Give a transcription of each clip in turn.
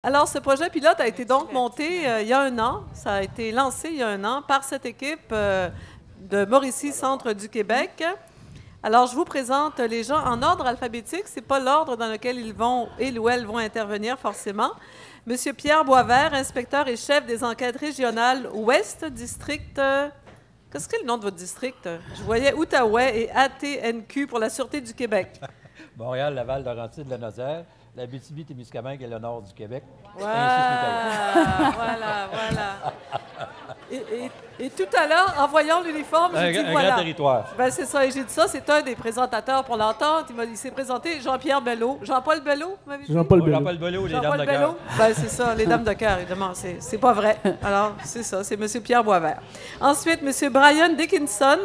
Alors, ce projet pilote a été donc monté il y a un an. Ça a été lancé il y a un an par cette équipe de Mauricie, Centre du Québec. Alors, je vous présente les gens en ordre alphabétique. Ce n'est pas l'ordre dans lequel ils ou elles vont intervenir forcément. Monsieur Pierre Boisvert, inspecteur et chef des enquêtes régionales Ouest, district... Qu'est-ce que c'est le nom de votre district? Je voyais Outaouais et ATNQ pour la Sûreté du Québec. Montréal, Laval, Laurentides, la Nodière, l'Abitibi-Témiscamingue et le nord du Québec. Voilà. Et tout à l'heure, en voyant l'uniforme, j'ai dit voilà. Un grand territoire. Ben, c'est ça, et j'ai dit ça, c'est un des présentateurs pour l'entente. Il s'est présenté Jean-Pierre Bello. Jean-Paul Bello, vous m'avez dit? Jean-Paul Bello. Jean-Paul Bello, les dames de cœur. Ben, c'est ça, les dames de cœur, évidemment. C'est pas vrai. Alors, c'est ça, c'est M. Pierre Boisvert. Ensuite, M. Brian Dickinson,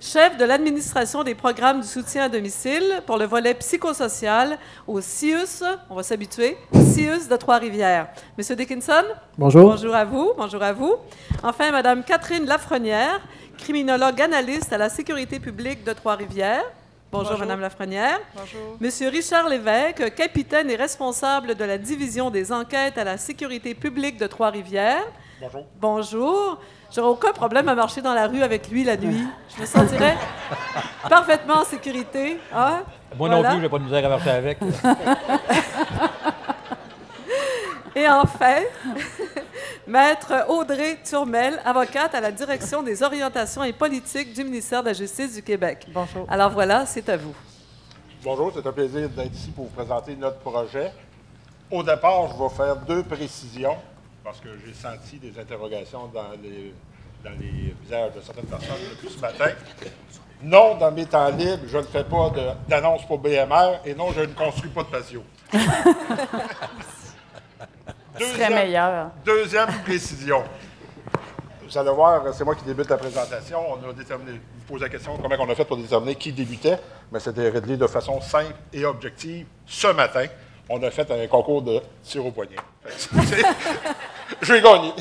chef de l'administration des programmes du soutien à domicile pour le volet psychosocial au CIUS, on va s'habituer, au CIUS de Trois-Rivières. M. Dickinson? Bonjour. Bonjour à vous. Bonjour à vous. Enfin, Mme Catherine Lafrenière, criminologue analyste à la sécurité publique de Trois-Rivières. Bonjour, Mme Lafrenière. Bonjour. Monsieur Richard Lévesque, capitaine et responsable de la division des enquêtes à la sécurité publique de Trois-Rivières. Bonjour. Bonjour. J'aurais aucun problème à marcher dans la rue avec lui la nuit. Je me sentirais parfaitement en sécurité. Hein? Moi non plus, je n'ai pas de misère à marcher avec. Et enfin, Maître Audrey Turmel, avocate à la direction des orientations et politiques du ministère de la Justice du Québec. Bonjour. Alors voilà, c'est à vous. Bonjour, c'est un plaisir d'être ici pour vous présenter notre projet. Au départ, je vais faire 2 précisions parce que j'ai senti des interrogations dans les visages de certaines personnes depuis ce matin. Non, dans mes temps libres, je ne fais pas d'annonce pour BMR et non, je ne construis pas de patio. Deuxième précision. Vous allez voir, c'est moi qui débute la présentation. On a déterminé, vous posez la question comment on a fait pour déterminer qui débutait. Mais c'était réglé de façon simple et objective. Ce matin, on a fait un concours de tir au poignet. J'ai gagné.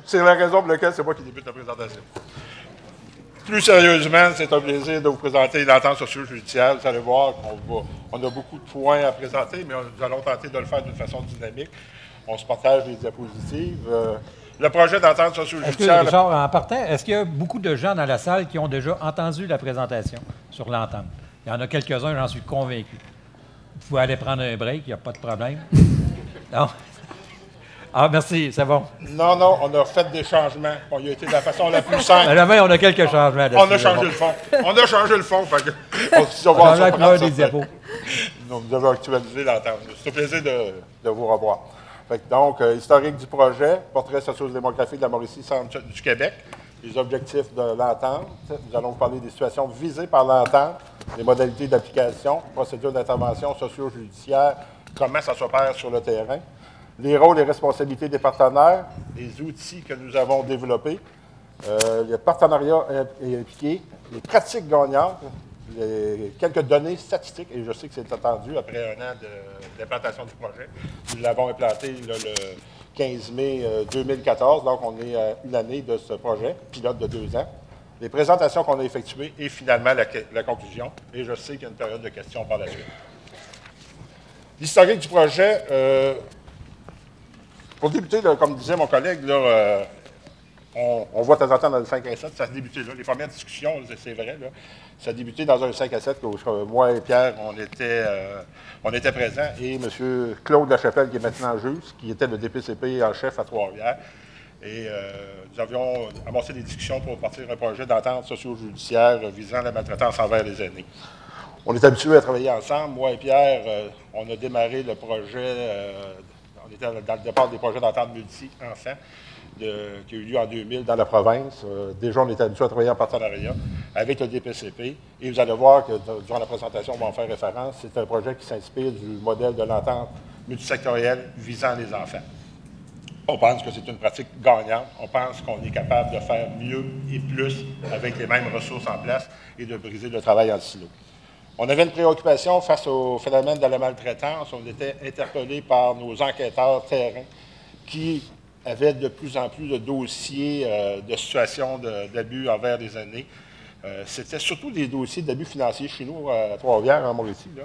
C'est la raison pour laquelle c'est moi qui débute la présentation. Plus sérieusement, c'est un plaisir de vous présenter l'entente socio-judiciaire. Vous allez voir qu'on a beaucoup de points à présenter, mais nous allons tenter de le faire d'une façon dynamique. On se partage les diapositives. Le projet d'entente socio-judiciaire... Richard, en partant, est-ce qu'il y a beaucoup de gens dans la salle qui ont déjà entendu la présentation sur l'entente? Il y en a quelques-uns, j'en suis convaincu. Vous pouvez aller prendre un break, il n'y a pas de problème. Non? Ah, merci, c'est bon. Non, on a fait des changements. Il a été de la façon la plus simple. Demain, on a quelques changements. On a changé le fond. On a changé le fond. On a la couleur des diapos. Nous avons actualisé l'entente. C'est un plaisir de vous revoir. Donc, historique du projet, portrait socio-démographique de la Mauricie, Centre du Québec, les objectifs de l'entente. Nous allons vous parler des situations visées par l'entente, les modalités d'application, procédures d'intervention socio-judiciaire, comment ça s'opère sur le terrain, les rôles et responsabilités des partenaires, les outils que nous avons développés, les partenariats impliqués, les pratiques gagnantes, quelques données statistiques, et je sais que c'est attendu après un an d'implantation du projet. Nous l'avons implanté le 15 mai 2014, donc on est à une année de ce projet, pilote de 2 ans. Les présentations qu'on a effectuées et finalement la conclusion, et je sais qu'il y a une période de questions par la suite. L'historique du projet, pour débuter, là, comme disait mon collègue, là, on voit de temps en temps dans le 5 à 7, ça a débuté là. Les premières discussions, c'est vrai, là, ça a débuté dans un 5 à 7 où moi et Pierre, on était présents, et M. Claude Lachapelle, qui est maintenant juge, qui était le DPCP en chef à Trois-Rivières. Et nous avions amorcé des discussions pour partir un projet d'entente socio-judiciaire visant la maltraitance envers les aînés. On est habitués à travailler ensemble. Moi et Pierre, on a démarré le projet, on était dans le départ des projets d'entente multi-enfants qui a eu lieu en 2000 dans la province. Déjà, on était habitués à travailler en partenariat avec le DPCP. Et vous allez voir que durant la présentation, on va en faire référence. C'est un projet qui s'inspire du modèle de l'entente multisectorielle visant les enfants. On pense que c'est une pratique gagnante. On pense qu'on est capable de faire mieux et plus avec les mêmes ressources en place et de briser le travail en silo. On avait une préoccupation face au phénomène de la maltraitance. On était interpellés par nos enquêteurs terrain qui avaient de plus en plus de dossiers de situations d'abus envers les aînés. C'était surtout des dossiers d'abus financiers chez nous, à Trois-Rivières, en Mauricie. Là.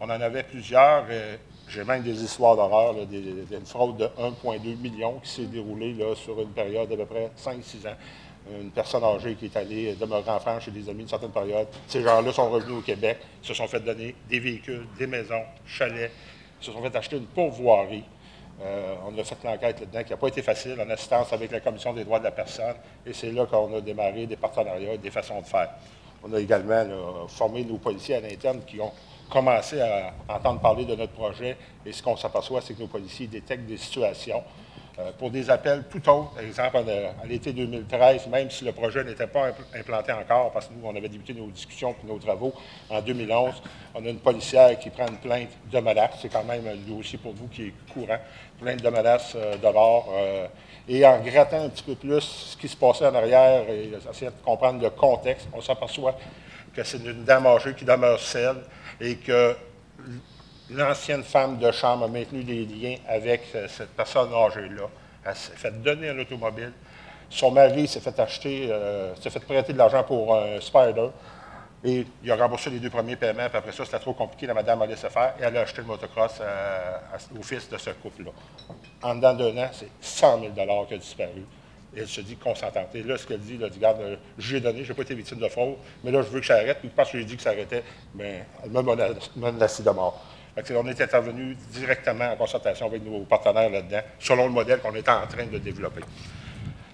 On en avait plusieurs. J'ai même des histoires d'horreur, une fraude de 1,2 million qui s'est déroulée là, sur une période d'à peu près 5-6 ans. Une personne âgée qui est allée demeurer en France chez des amis une certaine période. Ces gens-là sont revenus au Québec, se sont fait donner des véhicules, des maisons, chalets, se sont fait acheter une pourvoirie. On a fait l'enquête là-dedans qui n'a pas été facile, en assistance avec la Commission des droits de la personne. Et c'est là qu'on a démarré des partenariats et des façons de faire. On a également là, formé nos policiers à l'interne qui ont commencé à entendre parler de notre projet. Et ce qu'on s'aperçoit, c'est que nos policiers détectent des situations pour des appels tout autres. Par exemple, à l'été 2013, même si le projet n'était pas implanté encore, parce que nous, on avait débuté nos discussions et nos travaux en 2011, on a une policière qui prend une plainte de menace. C'est quand même un dossier pour vous qui est courant. Plainte de menace de mort. Et en grattant un petit peu plus ce qui se passait en arrière et essayant de comprendre le contexte, on s'aperçoit que c'est une dame âgée qui demeure seule et que l'ancienne femme de chambre a maintenu des liens avec cette personne âgée-là. Elle s'est fait donner un automobile. Son mari s'est fait acheter, s'est fait prêter de l'argent pour un Spider. Et il a remboursé les 2 premiers paiements, puis après ça, c'était trop compliqué, la madame a laissé faire, et elle a acheté le motocross au fils de ce couple-là. En dedans d'1 an, c'est 100 000 qui a disparu. Et elle se dit consentante. Et là, ce qu'elle dit, elle dit, regarde, j'ai donné, je n'ai pas été victime de fraude, mais là, je veux que ça arrête, puis parce que j'ai dit que ça arrêtait, bien, elle m'a menacé de mort. On est intervenu directement en concertation avec nos partenaires là-dedans, selon le modèle qu'on était en train de développer.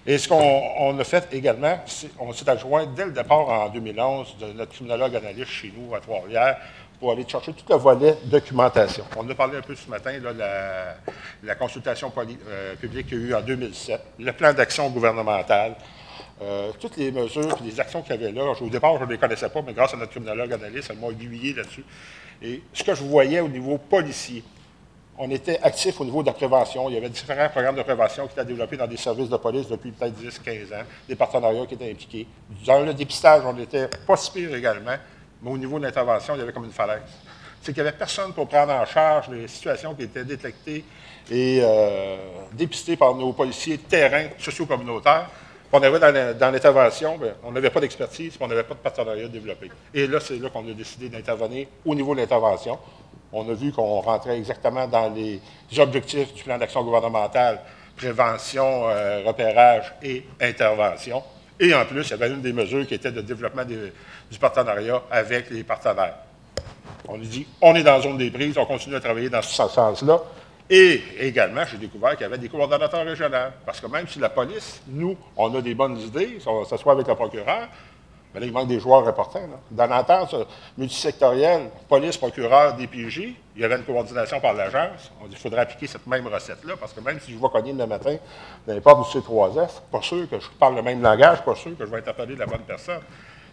Et ce qu'on a fait également, on s'est adjoint dès le départ en 2011 de notre criminologue analyste chez nous à Trois-Rivières pour aller chercher tout le volet documentation. On en a parlé un peu ce matin de la consultation publique qu'il y a eu en 2007, le plan d'action gouvernemental, toutes les mesures et les actions qu'il y avait là. Au départ, je ne les connaissais pas, mais grâce à notre criminologue analyste, elle m'a aiguillé là-dessus. Et ce que je voyais au niveau policier, on était actifs au niveau de la prévention. Il y avait différents programmes de prévention qui étaient développés dans des services de police depuis peut-être 10-15 ans, des partenariats qui étaient impliqués. Dans le dépistage, on n'était pas si pire également, mais au niveau de l'intervention, il y avait comme une falaise. C'est qu'il n'y avait personne pour prendre en charge les situations qui étaient détectées et dépistées par nos policiers de terrain socio-communautaires. On arrivait dans l'intervention, on n'avait pas d'expertise, on n'avait pas de partenariat développé. Et là, c'est là qu'on a décidé d'intervenir au niveau de l'intervention. On a vu qu'on rentrait exactement dans les objectifs du plan d'action gouvernemental, prévention, repérage et intervention. Et en plus, il y avait une des mesures qui était de développement du partenariat avec les partenaires. On nous dit, on est dans la zone des prises, on continue à travailler dans ce sens-là. Et également, j'ai découvert qu'il y avait des coordonnateurs régionaux. Parce que même si la police, nous, on a des bonnes idées, on s'assoit avec le procureur, mais là, il manque des joueurs importants. Là. Dans l'entente multisectorielle, police, procureur, DPJ, il y avait une coordination par l'agence. On dit qu'il faudrait appliquer cette même recette-là, parce que même si je vais cogner le matin dans les portes du C3F, pas sûr que je parle le même langage, pas sûr que je vais interpeller la bonne personne.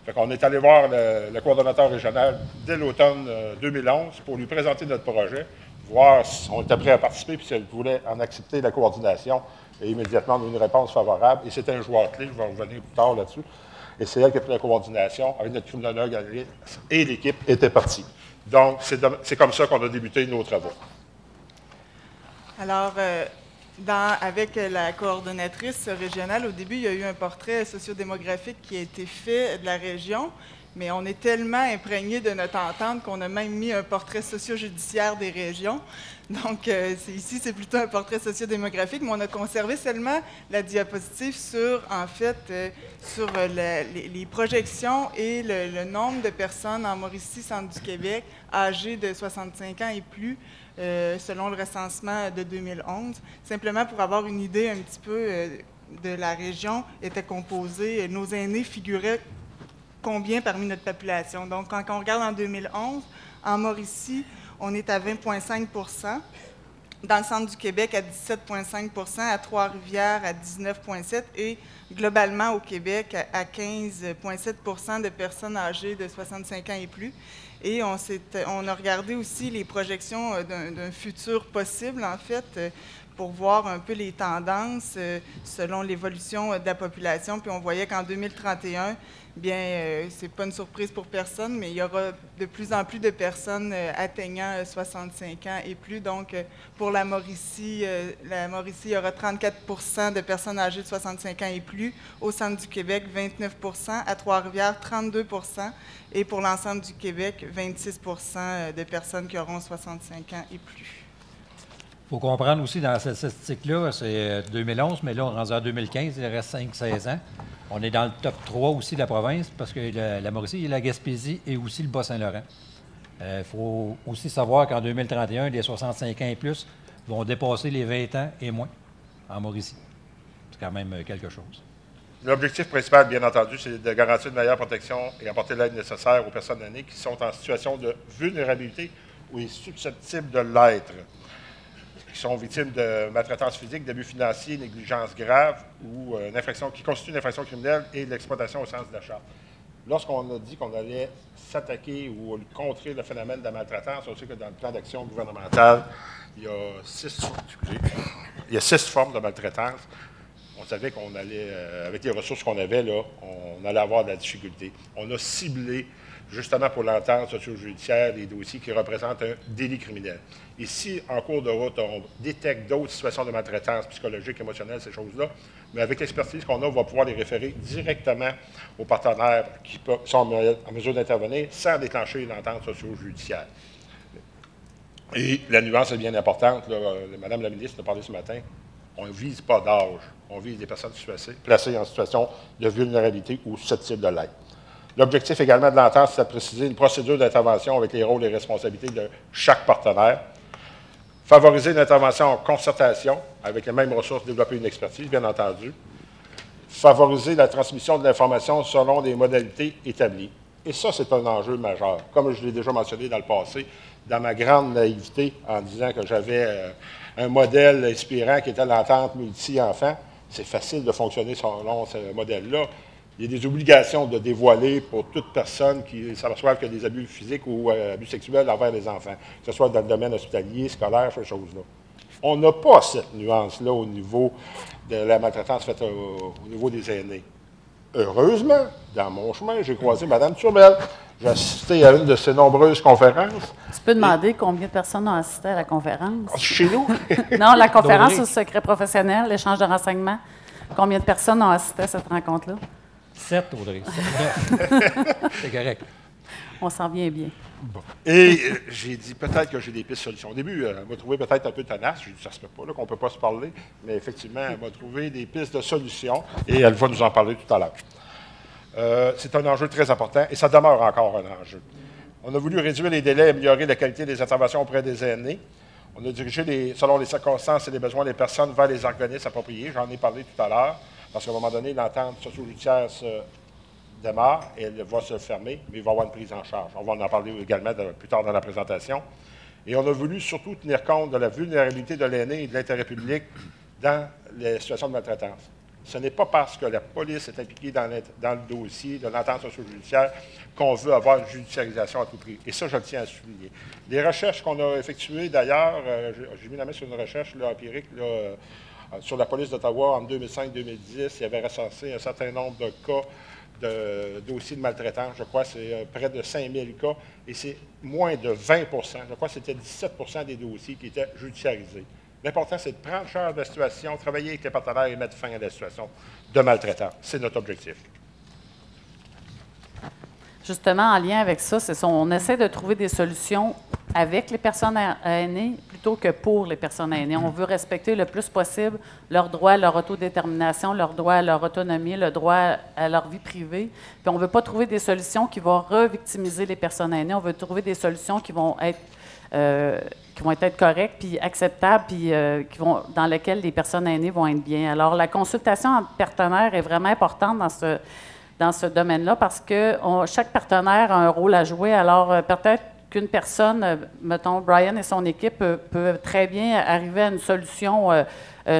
Fait qu'on est allé voir le coordonnateur régional dès l'automne 2011 pour lui présenter notre projet, voir si on était prêt à participer, puis si elle voulait en accepter la coordination. Et immédiatement, on a eu une réponse favorable. Et c'était un joueur clé, je vais revenir plus tard là-dessus. Et c'est elle qui a pris la coordination avec notre criminologue et l'équipe était partie. Donc, c'est comme ça qu'on a débuté nos travaux. Alors, avec la coordonnatrice régionale, au début, il y a eu un portrait sociodémographique qui a été fait de la région, mais on est tellement imprégné de notre entente qu'on a même mis un portrait socio-judiciaire des régions. Donc, ici, c'est plutôt un portrait sociodémographique, mais on a conservé seulement la diapositive sur, en fait, sur les projections et le nombre de personnes en Mauricie, centre du Québec, âgées de 65 ans et plus, selon le recensement de 2011. Simplement pour avoir une idée un petit peu de la région, était composée, nos aînés figuraient combien parmi notre population. Donc, quand on regarde en 2011, en Mauricie, on est à 20,5 %, dans le centre du Québec à 17,5 %, à Trois-Rivières à 19,7 % et globalement au Québec à 15,7 % de personnes âgées de 65 ans et plus. Et on a regardé aussi les projections d'un futur possible, en fait, pour voir un peu les tendances selon l'évolution de la population. Puis on voyait qu'en 2031, bien, c'est pas une surprise pour personne, mais il y aura de plus en plus de personnes atteignant 65 ans et plus. Donc, pour la Mauricie, il y aura 34 de personnes âgées de 65 ans et plus. Au centre du Québec, 29 à Trois-Rivières, 32 et pour l'ensemble du Québec, 26 de personnes qui auront 65 ans et plus. Il faut comprendre aussi, dans cette statistique-là, c'est 2011, mais là, on est rendu en 2015, il reste 5-16 ans. On est dans le top 3 aussi de la province, parce que la Mauricie, la Gaspésie et aussi le Bas-Saint-Laurent. Il faut aussi savoir qu'en 2031, les 65 ans et plus vont dépasser les 20 ans et moins en Mauricie. C'est quand même quelque chose. L'objectif principal, bien entendu, c'est de garantir une meilleure protection et apporter l'aide nécessaire aux personnes aînées qui sont en situation de vulnérabilité ou est susceptibles de l'être, qui sont victimes de maltraitance physique, d'abus financiers, négligence grave ou une infraction qui constitue une infraction criminelle et de l'exploitation au sens de la Charte. Lorsqu'on a dit qu'on allait s'attaquer ou contrer le phénomène de la maltraitance, on sait que dans le plan d'action gouvernemental, il y a 6 formes de maltraitance. On savait qu'on allait, avec les ressources qu'on avait, là, on allait avoir de la difficulté. On a ciblé, justement pour l'entente socio-judiciaire, les dossiers qui représentent un délit criminel. Et si, en cours de route, on détecte d'autres situations de maltraitance psychologique, émotionnelle, ces choses-là, mais avec l'expertise qu'on a, on va pouvoir les référer directement aux partenaires qui sont en mesure d'intervenir sans déclencher l'entente socio-judiciaire. Et la nuance est bien importante. Là, Madame la ministre a parlé ce matin. On ne vise pas d'âge. On vise des personnes placées en situation de vulnérabilité ou susceptibles de l'être. L'objectif également de l'entente, c'est de préciser une procédure d'intervention avec les rôles et responsabilités de chaque partenaire. Favoriser une intervention en concertation, avec les mêmes ressources, développer une expertise, bien entendu. Favoriser la transmission de l'information selon des modalités établies. Et ça, c'est un enjeu majeur. Comme je l'ai déjà mentionné dans le passé, dans ma grande naïveté, en disant que j'avais un modèle inspirant qui était l'entente multi-enfants, c'est facile de fonctionner selon ce modèle-là. Il y a des obligations de dévoiler pour toute personne qui s'aperçoit qu'il y a des abus physiques ou abus sexuels envers les enfants, que ce soit dans le domaine hospitalier, scolaire, ces choses-là. On n'a pas cette nuance-là au niveau de la maltraitance faite au niveau des aînés. Heureusement, dans mon chemin, j'ai croisé Mme Turmel. J'ai assisté à une de ses nombreuses conférences. Tu peux demander combien de personnes ont assisté à la conférence? Chez nous? Non, la conférence sur le secret professionnel, l'échange de renseignements. Combien de personnes ont assisté à cette rencontre-là? 7, Audrey. C'est correct. On s'en vient bien. Bon. Et j'ai dit peut-être que j'ai des pistes de solutions. Au début, elle m'a trouvé peut-être un peu tenace. J'ai dit ça se peut pas, là, qu'on ne peut pas se parler. Mais effectivement, elle m'a trouvé des pistes de solutions et elle va nous en parler tout à l'heure. C'est un enjeu très important et ça demeure encore un enjeu. On a voulu réduire les délais et améliorer la qualité des interventions auprès des aînés. On a dirigé, selon les circonstances et les besoins des personnes, vers les organismes appropriés. J'en ai parlé tout à l'heure, parce qu'à un moment donné, l'entente socio-judiciaire se démarre et elle va se fermer, mais il va y avoir une prise en charge. On va en parler également plus tard dans la présentation. Et on a voulu surtout tenir compte de la vulnérabilité de l'aîné et de l'intérêt public dans les situations de maltraitance. Ce n'est pas parce que la police est impliquée dans le dossier de l'entente socio-judiciaire qu'on veut avoir une judiciarisation à tout prix. Et ça, je le tiens à souligner. Les recherches qu'on a effectuées, d'ailleurs, j'ai mis la main sur une recherche là, empirique là, sur la police d'Ottawa en 2005-2010. Il y avait recensé un certain nombre de cas de dossiers de maltraitance. Je crois que c'est près de 5000 cas. Et c'est moins de 20 je crois que c'était 17 des dossiers qui étaient judiciarisés. L'important, c'est de prendre charge de la situation, travailler avec les partenaires et mettre fin à la situation de maltraitance. C'est notre objectif. Justement, en lien avec ça, on essaie de trouver des solutions avec les personnes aînées plutôt que pour les personnes aînées. On veut respecter le plus possible leur droit à leur autodétermination, leur droit à leur autonomie, le droit à leur vie privée. Puis on ne veut pas trouver des solutions qui vont revictimiser les personnes aînées. On veut trouver des solutions qui vont être correctes, puis acceptables, puis dans lesquelles les personnes aînées vont être bien. Alors, la consultation entre partenaires est vraiment importante dans ce domaine-là parce que chaque partenaire a un rôle à jouer. Alors, peut-être qu'une personne, mettons, Brian et son équipe, peuvent très bien arriver à une solution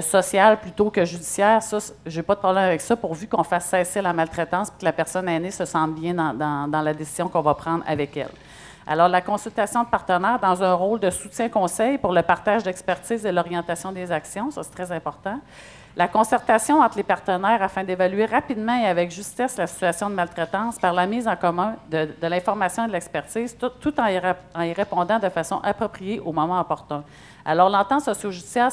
sociale plutôt que judiciaire. Ça, je n'ai pas de problème avec ça, pourvu qu'on fasse cesser la maltraitance et que la personne aînée se sente bien dans la décision qu'on va prendre avec elle. Alors, la consultation de partenaires dans un rôle de soutien-conseil pour le partage d'expertise et l'orientation des actions, ça c'est très important. La concertation entre les partenaires afin d'évaluer rapidement et avec justesse la situation de maltraitance par la mise en commun de l'information et de l'expertise, tout en y répondant de façon appropriée au moment opportun. Alors, l'entente socio-judiciaire,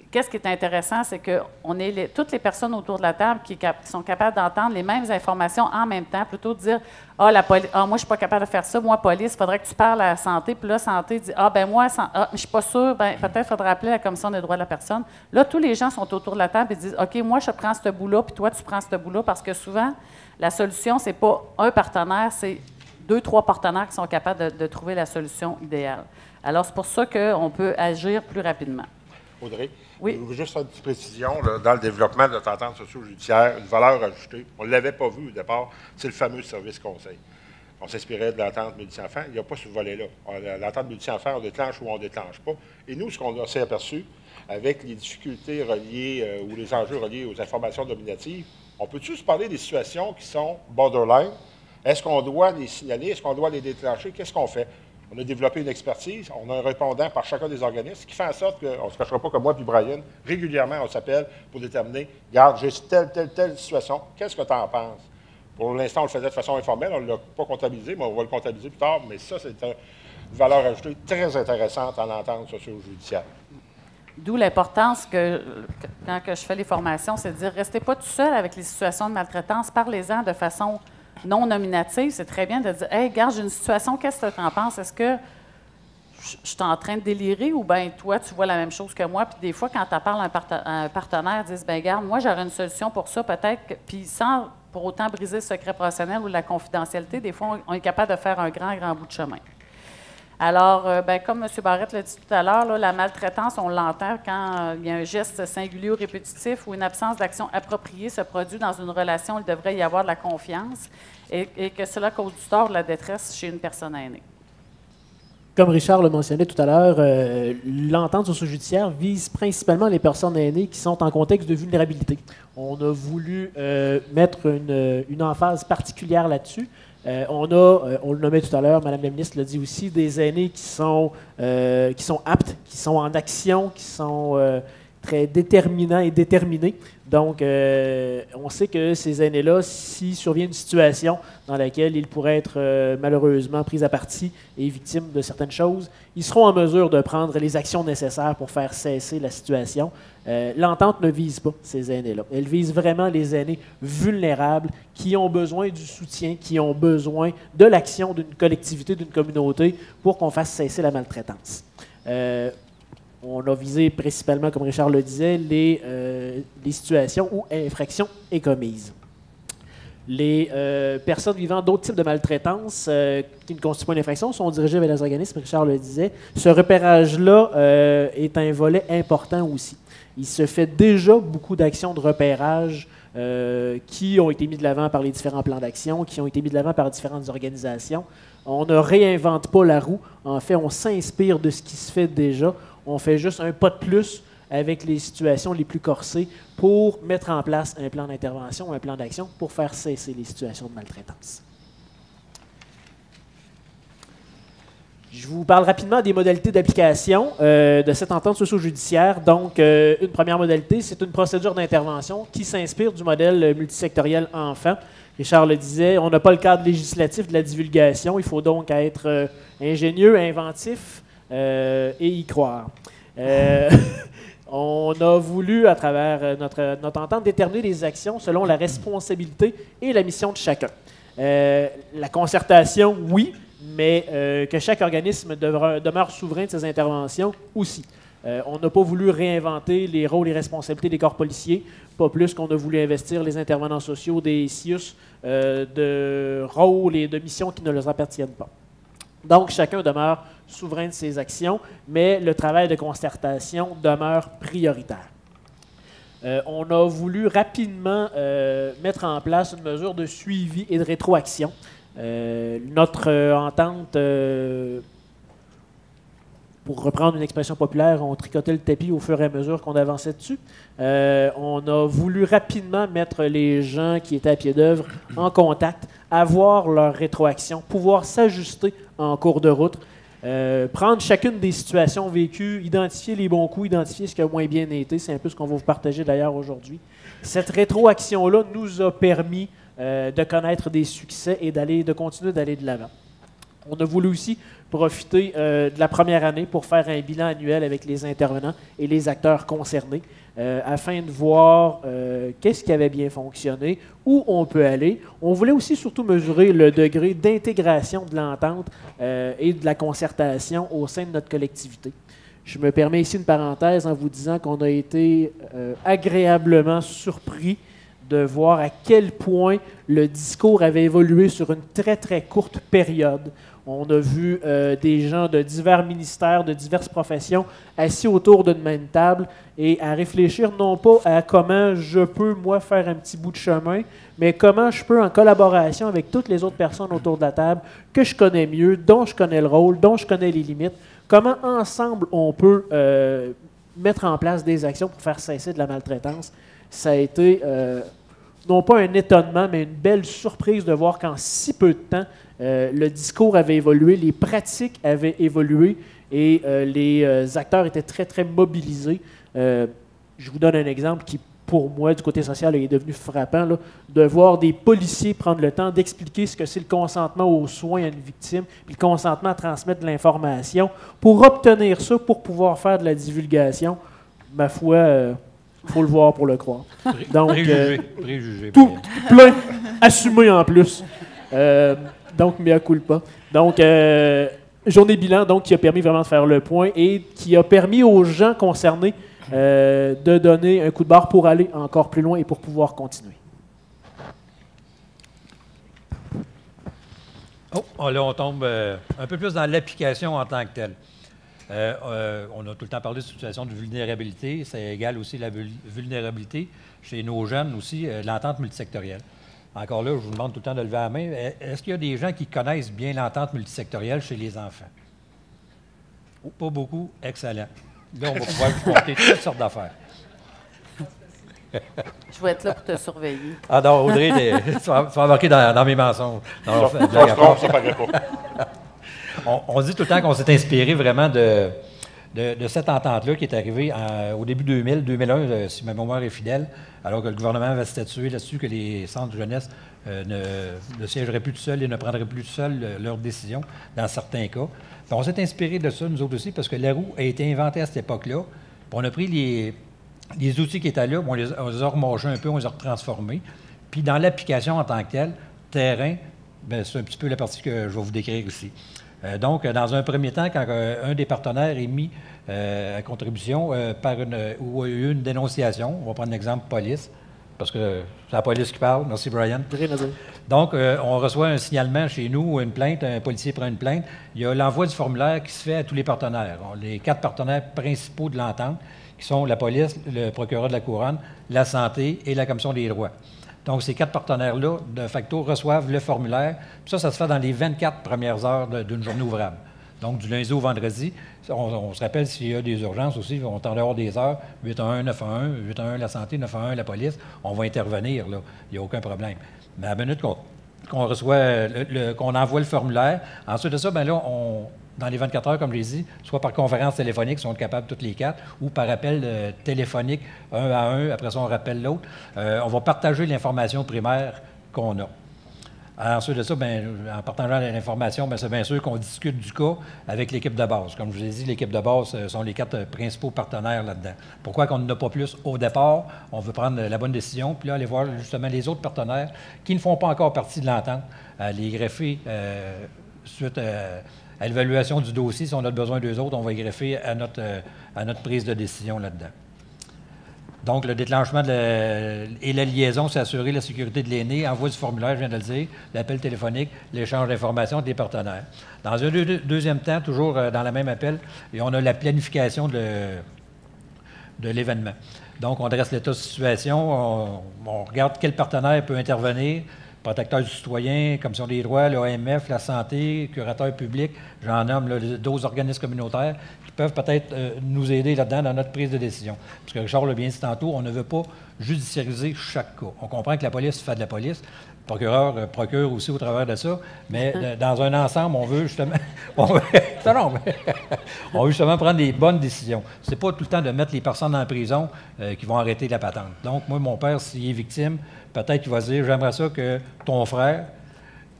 qu'est-ce qui est intéressant, c'est qu'on est toutes les personnes autour de la table qui sont capables d'entendre les mêmes informations en même temps, plutôt de dire « moi, je ne suis pas capable de faire ça. Moi, police, il faudrait que tu parles à la santé. » Puis là, santé dit « moi, je ne suis pas sûre. Peut-être qu'il faudrait appeler la Commission des droits de la personne. » Là, tous les gens sont autour de la table et disent « OK, moi, je prends ce bout-là, puis toi, tu prends ce bout-là. » Parce que souvent, la solution, ce n'est pas un partenaire, c'est 2, 3 partenaires qui sont capables de trouver la solution idéale. Alors, c'est pour ça qu'on peut agir plus rapidement. Audrey, oui. Je veux juste faire une petite précision. Là, dans le développement de notre entente socio-judiciaire, une valeur ajoutée, on ne l'avait pas vu au départ, c'est le fameux service conseil. On s'inspirait de l'entente multi-enfants. Il n'y a pas ce volet-là. L'entente multi-enfants, on déclenche ou on ne déclenche pas. Et nous, ce qu'on s'est aperçu, avec les difficultés reliées ou les enjeux reliés aux informations dominatives, on peut-tu se parler des situations qui sont borderline? Est-ce qu'on doit les signaler? Est-ce qu'on doit les déclencher? Qu'est-ce qu'on fait? On a développé une expertise, on a un répondant par chacun des organismes, ce qui fait en sorte qu'on ne se cachera pas comme moi puis Brian, régulièrement, on s'appelle pour déterminer, regarde, j'ai telle situation, qu'est-ce que tu en penses? Pour l'instant, on le faisait de façon informelle, on ne l'a pas comptabilisé, mais on va le comptabiliser plus tard, mais ça, c'est une valeur ajoutée très intéressante en entente socio-judiciaire. D'où l'importance que, quand je fais les formations, c'est de dire, restez pas tout seul avec les situations de maltraitance, parlez-en de façon non nominative. C'est très bien de dire, « Hey, regarde, j'ai une situation, qu'est-ce que tu en penses? Est-ce que je suis en train de délirer ou bien toi, tu vois la même chose que moi? » Puis des fois, quand tu parles à un partenaire, ils disent, « Bien, regarde, moi, j'aurais une solution pour ça, peut-être. » Puis sans pour autant briser le secret professionnel ou la confidentialité, des fois, on est capable de faire un grand, grand bout de chemin. Alors, comme M. Barrette l'a dit tout à l'heure, la maltraitance, on l'entend quand il y a un geste singulier ou répétitif ou une absence d'action appropriée se produit dans une relation où il devrait y avoir de la confiance et que cela cause du tort, de la détresse chez une personne aînée. Comme Richard le mentionnait tout à l'heure, l'entente socio-judiciaire vise principalement les personnes aînées qui sont en contexte de vulnérabilité. On a voulu mettre une emphase particulière là-dessus. On le nommait tout à l'heure, Mme la ministre l'a dit aussi, des aînés qui sont aptes, qui sont en action, qui sont très déterminants et déterminés. Donc, on sait que ces aînés-là, s'il survient une situation dans laquelle ils pourraient être malheureusement pris à partie et victimes de certaines choses, ils seront en mesure de prendre les actions nécessaires pour faire cesser la situation. L'entente ne vise pas ces aînés-là. Elle vise vraiment les aînés vulnérables qui ont besoin du soutien, qui ont besoin de l'action d'une collectivité, d'une communauté pour qu'on fasse cesser la maltraitance. On a visé principalement, comme Richard le disait, les situations où infraction est commise. Les personnes vivant d'autres types de maltraitance qui ne constituent pas une infraction sont dirigées vers les organismes, Richard le disait. Ce repérage-là est un volet important aussi. Il se fait déjà beaucoup d'actions de repérage qui ont été mis de l'avant par les différents plans d'action, qui ont été mis de l'avant par différentes organisations. On ne réinvente pas la roue. En fait, on s'inspire de ce qui se fait déjà. On fait juste un pas de plus avec les situations les plus corsées pour mettre en place un plan d'intervention, un plan d'action pour faire cesser les situations de maltraitance. Je vous parle rapidement des modalités d'application de cette entente socio-judiciaire. Donc, une première modalité, c'est une procédure d'intervention qui s'inspire du modèle multisectoriel enfant. Richard le disait, on n'a pas le cadre législatif de la divulgation. Il faut donc être ingénieux, inventif et y croire. On a voulu, à travers notre entente, déterminer les actions selon la responsabilité et la mission de chacun. La concertation, oui, mais que chaque organisme demeure souverain de ses interventions aussi. On n'a pas voulu réinventer les rôles et responsabilités des corps policiers, pas plus qu'on a voulu investir les intervenants sociaux des CIUS de rôles et de missions qui ne leur appartiennent pas. Donc, chacun demeure souverain de ses actions, mais le travail de concertation demeure prioritaire. On a voulu rapidement mettre en place une mesure de suivi et de rétroaction. Notre entente Pour reprendre une expression populaire, on tricotait le tapis au fur et à mesure qu'on avançait dessus. On a voulu rapidement mettre les gens qui étaient à pied d'œuvre en contact, avoir leur rétroaction, pouvoir s'ajuster en cours de route, prendre chacune des situations vécues, identifier les bons coups, identifier ce qui a moins bien été. C'est un peu ce qu'on va vous partager d'ailleurs aujourd'hui. Cette rétroaction-là nous a permis de connaître des succès et de continuer d'aller de l'avant. On a voulu aussi profiter de la première année pour faire un bilan annuel avec les intervenants et les acteurs concernés afin de voir qu'est-ce qui avait bien fonctionné, où on peut aller. On voulait aussi surtout mesurer le degré d'intégration de l'entente et de la concertation au sein de notre collectivité. Je me permets ici une parenthèse en vous disant qu'on a été agréablement surpris de voir à quel point le discours avait évolué sur une très, très courte période. On a vu des gens de divers ministères, de diverses professions, assis autour d'une même table et à réfléchir non pas à comment je peux, moi, faire un petit bout de chemin, mais comment je peux, en collaboration avec toutes les autres personnes autour de la table, que je connais mieux, dont je connais le rôle, dont je connais les limites, comment ensemble on peut mettre en place des actions pour faire cesser de la maltraitance. Ça a été non pas un étonnement, mais une belle surprise de voir qu'en si peu de temps, le discours avait évolué, les pratiques avaient évolué et les acteurs étaient très, très mobilisés. Je vous donne un exemple qui, pour moi, du côté social, est devenu frappant, là, de voir des policiers prendre le temps d'expliquer ce que c'est le consentement aux soins à une victime, puis le consentement à transmettre de l'information. Pour obtenir ça, pour pouvoir faire de la divulgation, ma foi, il faut le voir pour le croire. Donc, préjugé. Tout plein, assumé en plus. Donc, mea culpa. Donc, journée bilan, donc, qui a permis vraiment de faire le point et qui a permis aux gens concernés de donner un coup de barre pour aller encore plus loin et pour pouvoir continuer. Oh, là, on tombe un peu plus dans l'application en tant que telle. On a tout le temps parlé de situation de vulnérabilité. Ça égale aussi la vulnérabilité chez nos jeunes aussi, l'entente multisectorielle. Encore là, je vous demande tout le temps de lever la main. Est-ce qu'il y a des gens qui connaissent bien l'entente multisectorielle chez les enfants? Oh, pas beaucoup. Excellent. Là, on va pouvoir vous compter toutes sortes d'affaires. Je vais être là pour te surveiller. Ah non, Audrey, tu vas embarquer dans mes mensonges. Non, Ça paraît pas. On dit tout le temps qu'on s'est inspiré vraiment de cette entente-là qui est arrivée au début 2001, si ma mémoire est fidèle, alors que le gouvernement avait statué là-dessus que les centres de jeunesse ne siégeraient plus tout seuls et ne prendraient plus tout seuls leurs décisions dans certains cas. Puis on s'est inspiré de ça, nous autres aussi, parce que la roue a été inventée à cette époque-là. Puis on a pris les outils qui étaient là, on les a remangés un peu, on les a retransformés. Puis dans l'application en tant que telle, terrain, bien, c'est un petit peu la partie que je vais vous décrire ici. Donc, dans un premier temps, quand un des partenaires est mis à contribution où il y a eu une dénonciation, on va prendre l'exemple police, parce que c'est la police qui parle. Merci, Brian. Donc, on reçoit un signalement chez nous, une plainte, un policier prend une plainte. Il y a l'envoi du formulaire qui se fait à tous les partenaires. Les 4 partenaires principaux de l'entente, qui sont la police, le procureur de la Couronne, la santé et la Commission des droits. Donc, ces 4 partenaires-là, de facto, reçoivent le formulaire. Puis ça se fait dans les 24 premières heures d'une journée ouvrable. Donc, du lundi au vendredi. On se rappelle, s'il y a des urgences aussi, on tend d'avoir des heures, 811, 911, 811 la santé, 911 la police, on va intervenir, là. Il n'y a aucun problème. Mais à la minute qu'on reçoit, qu'on envoie le formulaire, ensuite de ça, bien là, dans les 24 heures, comme je l'ai dit, soit par conférence téléphonique, si on est capable toutes les 4, ou par appel téléphonique, un à un, après ça, on rappelle l'autre. On va partager l'information primaire qu'on a. Ensuite de ça, bien, en partageant l'information, bien, c'est bien sûr qu'on discute du cas avec l'équipe de base. Comme je vous ai dit, l'équipe de base sont les 4 principaux partenaires là-dedans. Pourquoi qu'on n'en a pas plus au départ? On veut prendre la bonne décision, puis là, aller voir justement les autres partenaires qui ne font pas encore partie de l'entente, les greffer suite à l'évaluation du dossier. Si on a besoin d'eux autres, on va les greffer à notre prise de décision là-dedans. Donc, le déclenchement et la liaison, c'est assurer la sécurité de l'aîné, envoi du formulaire, je viens de le dire, l'appel téléphonique, l'échange d'informations avec les partenaires. Dans un deuxième temps, toujours dans le même appel, on a la planification de l'événement. Donc, on dresse l'état de situation, on regarde quel partenaire peut intervenir, protecteur du citoyen, Commission des droits, l'OMF, la santé, curateur public, j'en nomme là, d'autres organismes communautaires qui peuvent peut-être nous aider là-dedans dans notre prise de décision. Parce que Richard l'a bien dit tantôt, on ne veut pas judiciariser chaque cas. On comprend que la police fait de la police, le procureur procure aussi au travers de ça, mais dans un ensemble, on veut justement on veut justement prendre des bonnes décisions. C'est pas tout le temps de mettre les personnes en prison qui vont arrêter la patente. Donc, moi, mon père, s'il est victime, peut-être qu'il va se dire, j'aimerais ça que ton frère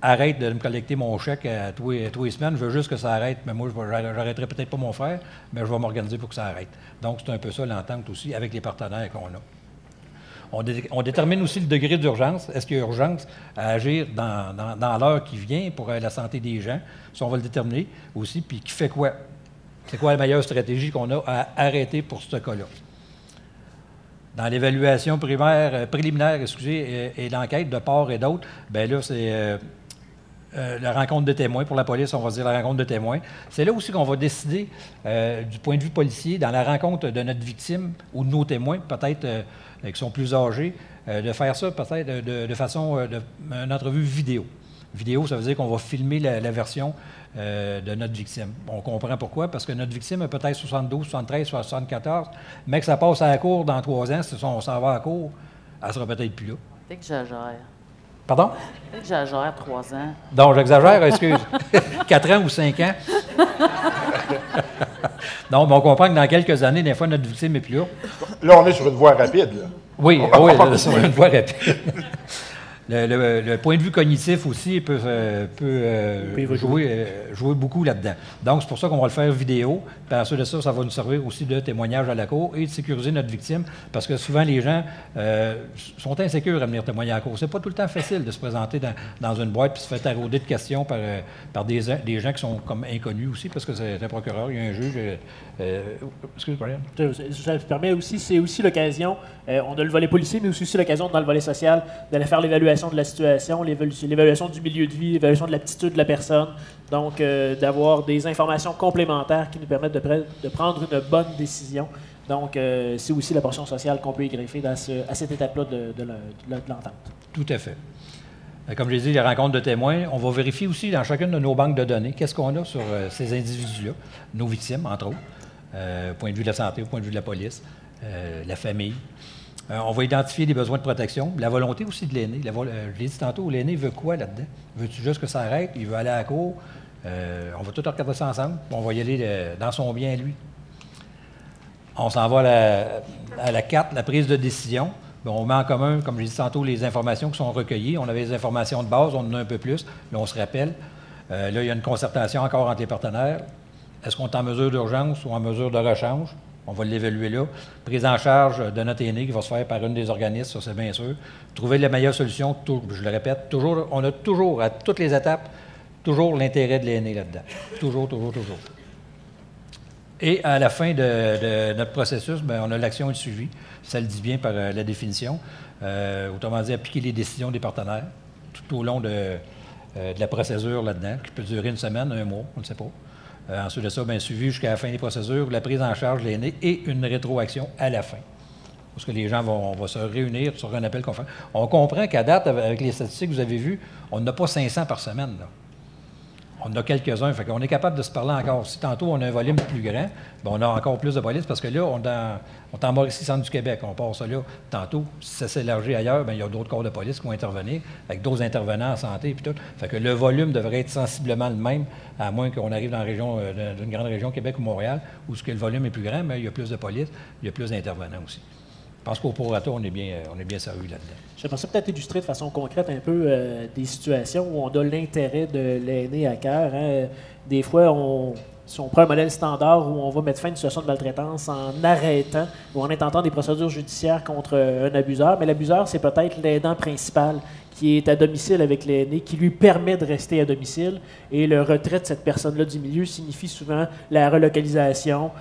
arrête de me collecter mon chèque tous les semaines, je veux juste que ça arrête, mais moi, j'arrêterai peut-être pas mon frère, mais je vais m'organiser pour que ça arrête. Donc, c'est un peu ça l'entente aussi avec les partenaires qu'on a. On détermine aussi le degré d'urgence. Est-ce qu'il y a urgence à agir dans l'heure qui vient pour la santé des gens? Ça, on va le déterminer aussi. Puis qui fait quoi? C'est quoi la meilleure stratégie qu'on a à arrêter pour ce cas-là? Dans l'évaluation préliminaire, et l'enquête de part et d'autre, bien là, c'est la rencontre de témoins. Pour la police, on va dire la rencontre de témoins. C'est là aussi qu'on va décider, du point de vue policier, dans la rencontre de notre victime ou de nos témoins, peut-être qui sont plus âgés, de faire ça peut-être de façon une entrevue vidéo. Vidéo, ça veut dire qu'on va filmer la version de notre victime. On comprend pourquoi, parce que notre victime a peut-être 72, 73, 74, mais que ça passe à la cour dans 3 ans, si on s'en va à la cour, elle sera peut-être plus là. Dès que j'agère. Pardon? Dès que j'agère 3 ans. Donc, j'exagère, excuse. 4 ans ou 5 ans. Donc, on comprend que dans quelques années, des fois, notre victime n'est plus là. Là, on est sur une voie rapide. Là. Oui, oui, sur une voie rapide. Le point de vue cognitif aussi peut jouer beaucoup là-dedans. Donc, c'est pour ça qu'on va le faire vidéo. Puis ensuite de ça, ça va nous servir aussi de témoignage à la cour et de sécuriser notre victime, parce que souvent, les gens sont insécures à venir témoigner à la cour. C'est pas tout le temps facile de se présenter dans une boîte puis se faire tarauder de questions par des gens qui sont comme inconnus aussi, parce que c'est un procureur, il y a un juge. Excuse-moi. Ça permet aussi, c'est aussi l'occasion, on a le volet policier, mais aussi l'occasion dans le volet social d'aller faire l'évaluation de la situation, l'évaluation du milieu de vie, l'évaluation de l'aptitude de la personne. Donc, d'avoir des informations complémentaires qui nous permettent de prendre une bonne décision. Donc, c'est aussi la portion sociale qu'on peut y greffer à cette étape-là de l'entente. Tout à fait. Comme je l'ai dit, les rencontres de témoins, on va vérifier aussi dans chacune de nos banques de données qu'est-ce qu'on a sur ces individus-là, nos victimes, entre autres, au point de vue de la santé, au point de vue de la police, la famille. On va identifier les besoins de protection, la volonté aussi de l'aîné. Je l'ai dit tantôt, l'aîné veut quoi là-dedans? Veux-tu juste que ça arrête? Il veut aller à la cour? On va tout regarder ça ensemble. On va y aller dans son bien, lui. On s'en va à la 4, la prise de décision. Bien, on met en commun, comme je l'ai dit tantôt, les informations qui sont recueillies. On avait les informations de base, on en a un peu plus. Là, on se rappelle. Là, il y a une concertation encore entre les partenaires. Est-ce qu'on est en mesure d'urgence ou en mesure de rechange? On va l'évaluer là. Prise en charge de notre aîné qui va se faire par une des organismes, ça c'est bien sûr. Trouver la meilleure solution, je le répète, toujours, on a toujours, à toutes les étapes, toujours l'intérêt de l'aîné là-dedans. Toujours, toujours, toujours. Et à la fin de notre processus, bien, on a l'action et le suivi. Ça le dit bien par la définition. Autrement dit, appliquer les décisions des partenaires tout au long de la procédure là-dedans, qui peut durer 1 semaine, 1 mois, on ne sait pas. Ensuite de ça, bien, suivi jusqu'à la fin des procédures, la prise en charge de l'aîné et une rétroaction à la fin. Parce que les gens vont se réunir sur un appel qu'on fait. On comprend qu'à date, avec les statistiques que vous avez vues, on n'a pas 500 par semaine. Là. On en a quelques-uns. Fait qu'on est capable de se parler encore. Si tantôt on a un volume plus grand, bien, on a encore plus de police parce que là, on est en Mauricie, centre du Québec. On part ça là. Tantôt, si ça s'élargit ailleurs, bien, il y a d'autres corps de police qui vont intervenir avec d'autres intervenants en santé et tout. Fait que le volume devrait être sensiblement le même, à moins qu'on arrive dans la région, d'une grande région, Québec ou Montréal, où ce que le volume est plus grand, mais il y a plus de police, il y a plus d'intervenants aussi. Je pense qu'au prorata, on est bien sérieux là-dedans. J'aimerais ça peut-être illustrer de façon concrète un peu des situations où on a l'intérêt de l'aîné à cœur. Hein. Des fois, si on prend un modèle standard où on va mettre fin à une situation de maltraitance en arrêtant ou en intentant des procédures judiciaires contre un abuseur, mais l'abuseur, c'est peut-être l'aidant principal qui est à domicile avec l'aîné, qui lui permet de rester à domicile. Et le retrait de cette personne-là du milieu signifie souvent la relocalisation,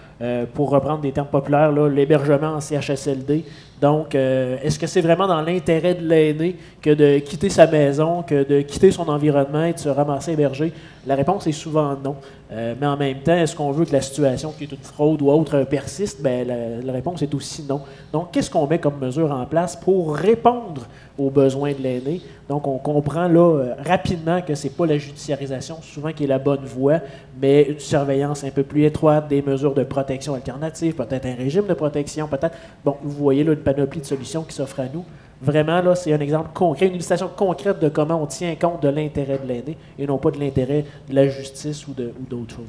pour reprendre des termes populaires, l'hébergement en CHSLD. Donc, est-ce que c'est vraiment dans l'intérêt de l'aîné que de quitter sa maison, que de quitter son environnement et de se ramasser hébergé? La réponse est souvent non. Mais en même temps, est-ce qu'on veut que la situation, qui est une fraude ou autre, persiste? Bien, la réponse est aussi non. Donc, qu'est-ce qu'on met comme mesure en place pour répondre aux besoins de l'aîné? Donc, on comprend là rapidement que c'est pas la judiciarisation souvent qui est la bonne voie, mais une surveillance un peu plus étroite, des mesures de protection alternatives, peut-être un régime de protection, peut-être... Bon, vous voyez là une panoplie de solutions qui s'offrent à nous. Vraiment, là, c'est un exemple concret, une illustration concrète de comment on tient compte de l'intérêt de l'aîné et non pas de l'intérêt de la justice ou d'autres choses.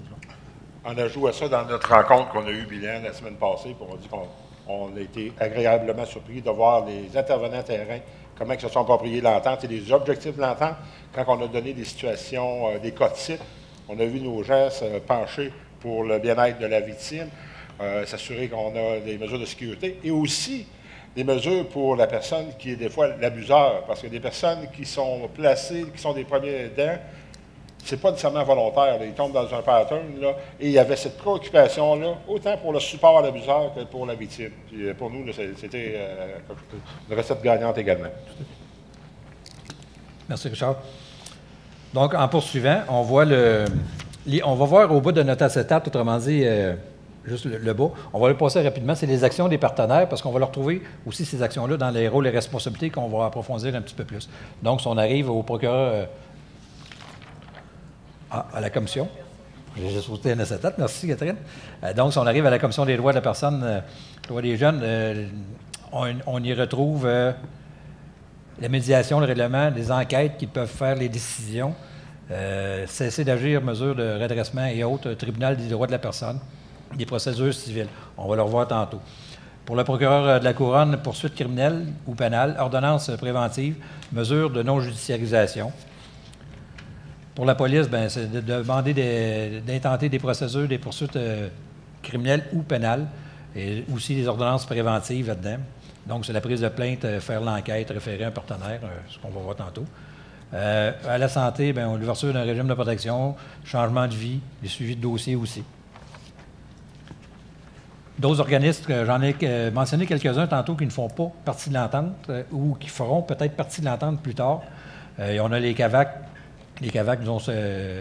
On ajoute à ça dans notre rencontre qu'on a eue, bilan, la semaine passée, on dit qu'on a été agréablement surpris de voir les intervenants terrain, comment ils se sont appropriés l'entente et les objectifs de l'entente. Quand on a donné des situations, des cas types, on a vu nos gens se pencher pour le bien-être de la victime, s'assurer qu'on a des mesures de sécurité et aussi des mesures pour la personne qui est des fois l'abuseur, parce que des personnes qui sont placées, qui sont des premiers aidants, c'est pas nécessairement volontaire, là, ils tombent dans un pattern, là, et il y avait cette préoccupation-là, autant pour le support à l'abuseur que pour la victime. Puis, pour nous, là, c'était une recette gagnante également. Merci, Richard. Donc, en poursuivant, on va voir au bout de notre acétate, autrement dit, juste le bas. On va le passer rapidement. C'est les actions des partenaires, parce qu'on va leur retrouver aussi ces actions-là dans les rôles et responsabilités qu'on va approfondir un petit peu plus. Donc, si on arrive au procureur, à la commission. J'ai sauté un acétate. Merci, Catherine. Donc, si on arrive à la commission des droits de la personne, droits des jeunes, on y retrouve la médiation, le règlement, les enquêtes qui peuvent faire les décisions, cesser d'agir, mesures de redressement et autres, tribunal des droits de la personne, des procédures civiles. On va le revoir tantôt. Pour le procureur de la Couronne, poursuite criminelle ou pénale, ordonnance préventive, mesures de non-judiciarisation. Pour la police, c'est de demander d'intenter des procédures, des poursuites criminelles ou pénales, et aussi des ordonnances préventives là-dedans. Donc, c'est la prise de plainte, faire l'enquête, référer un partenaire, ce qu'on va voir tantôt. À la santé, l'ouverture d'un régime de protection, changement de vie, les suivis de dossiers aussi. D'autres organismes, j'en ai mentionné quelques-uns tantôt qui ne font pas partie de l'entente ou qui feront peut-être partie de l'entente plus tard. Et on a les CAVAC. Les CAVAC nous ont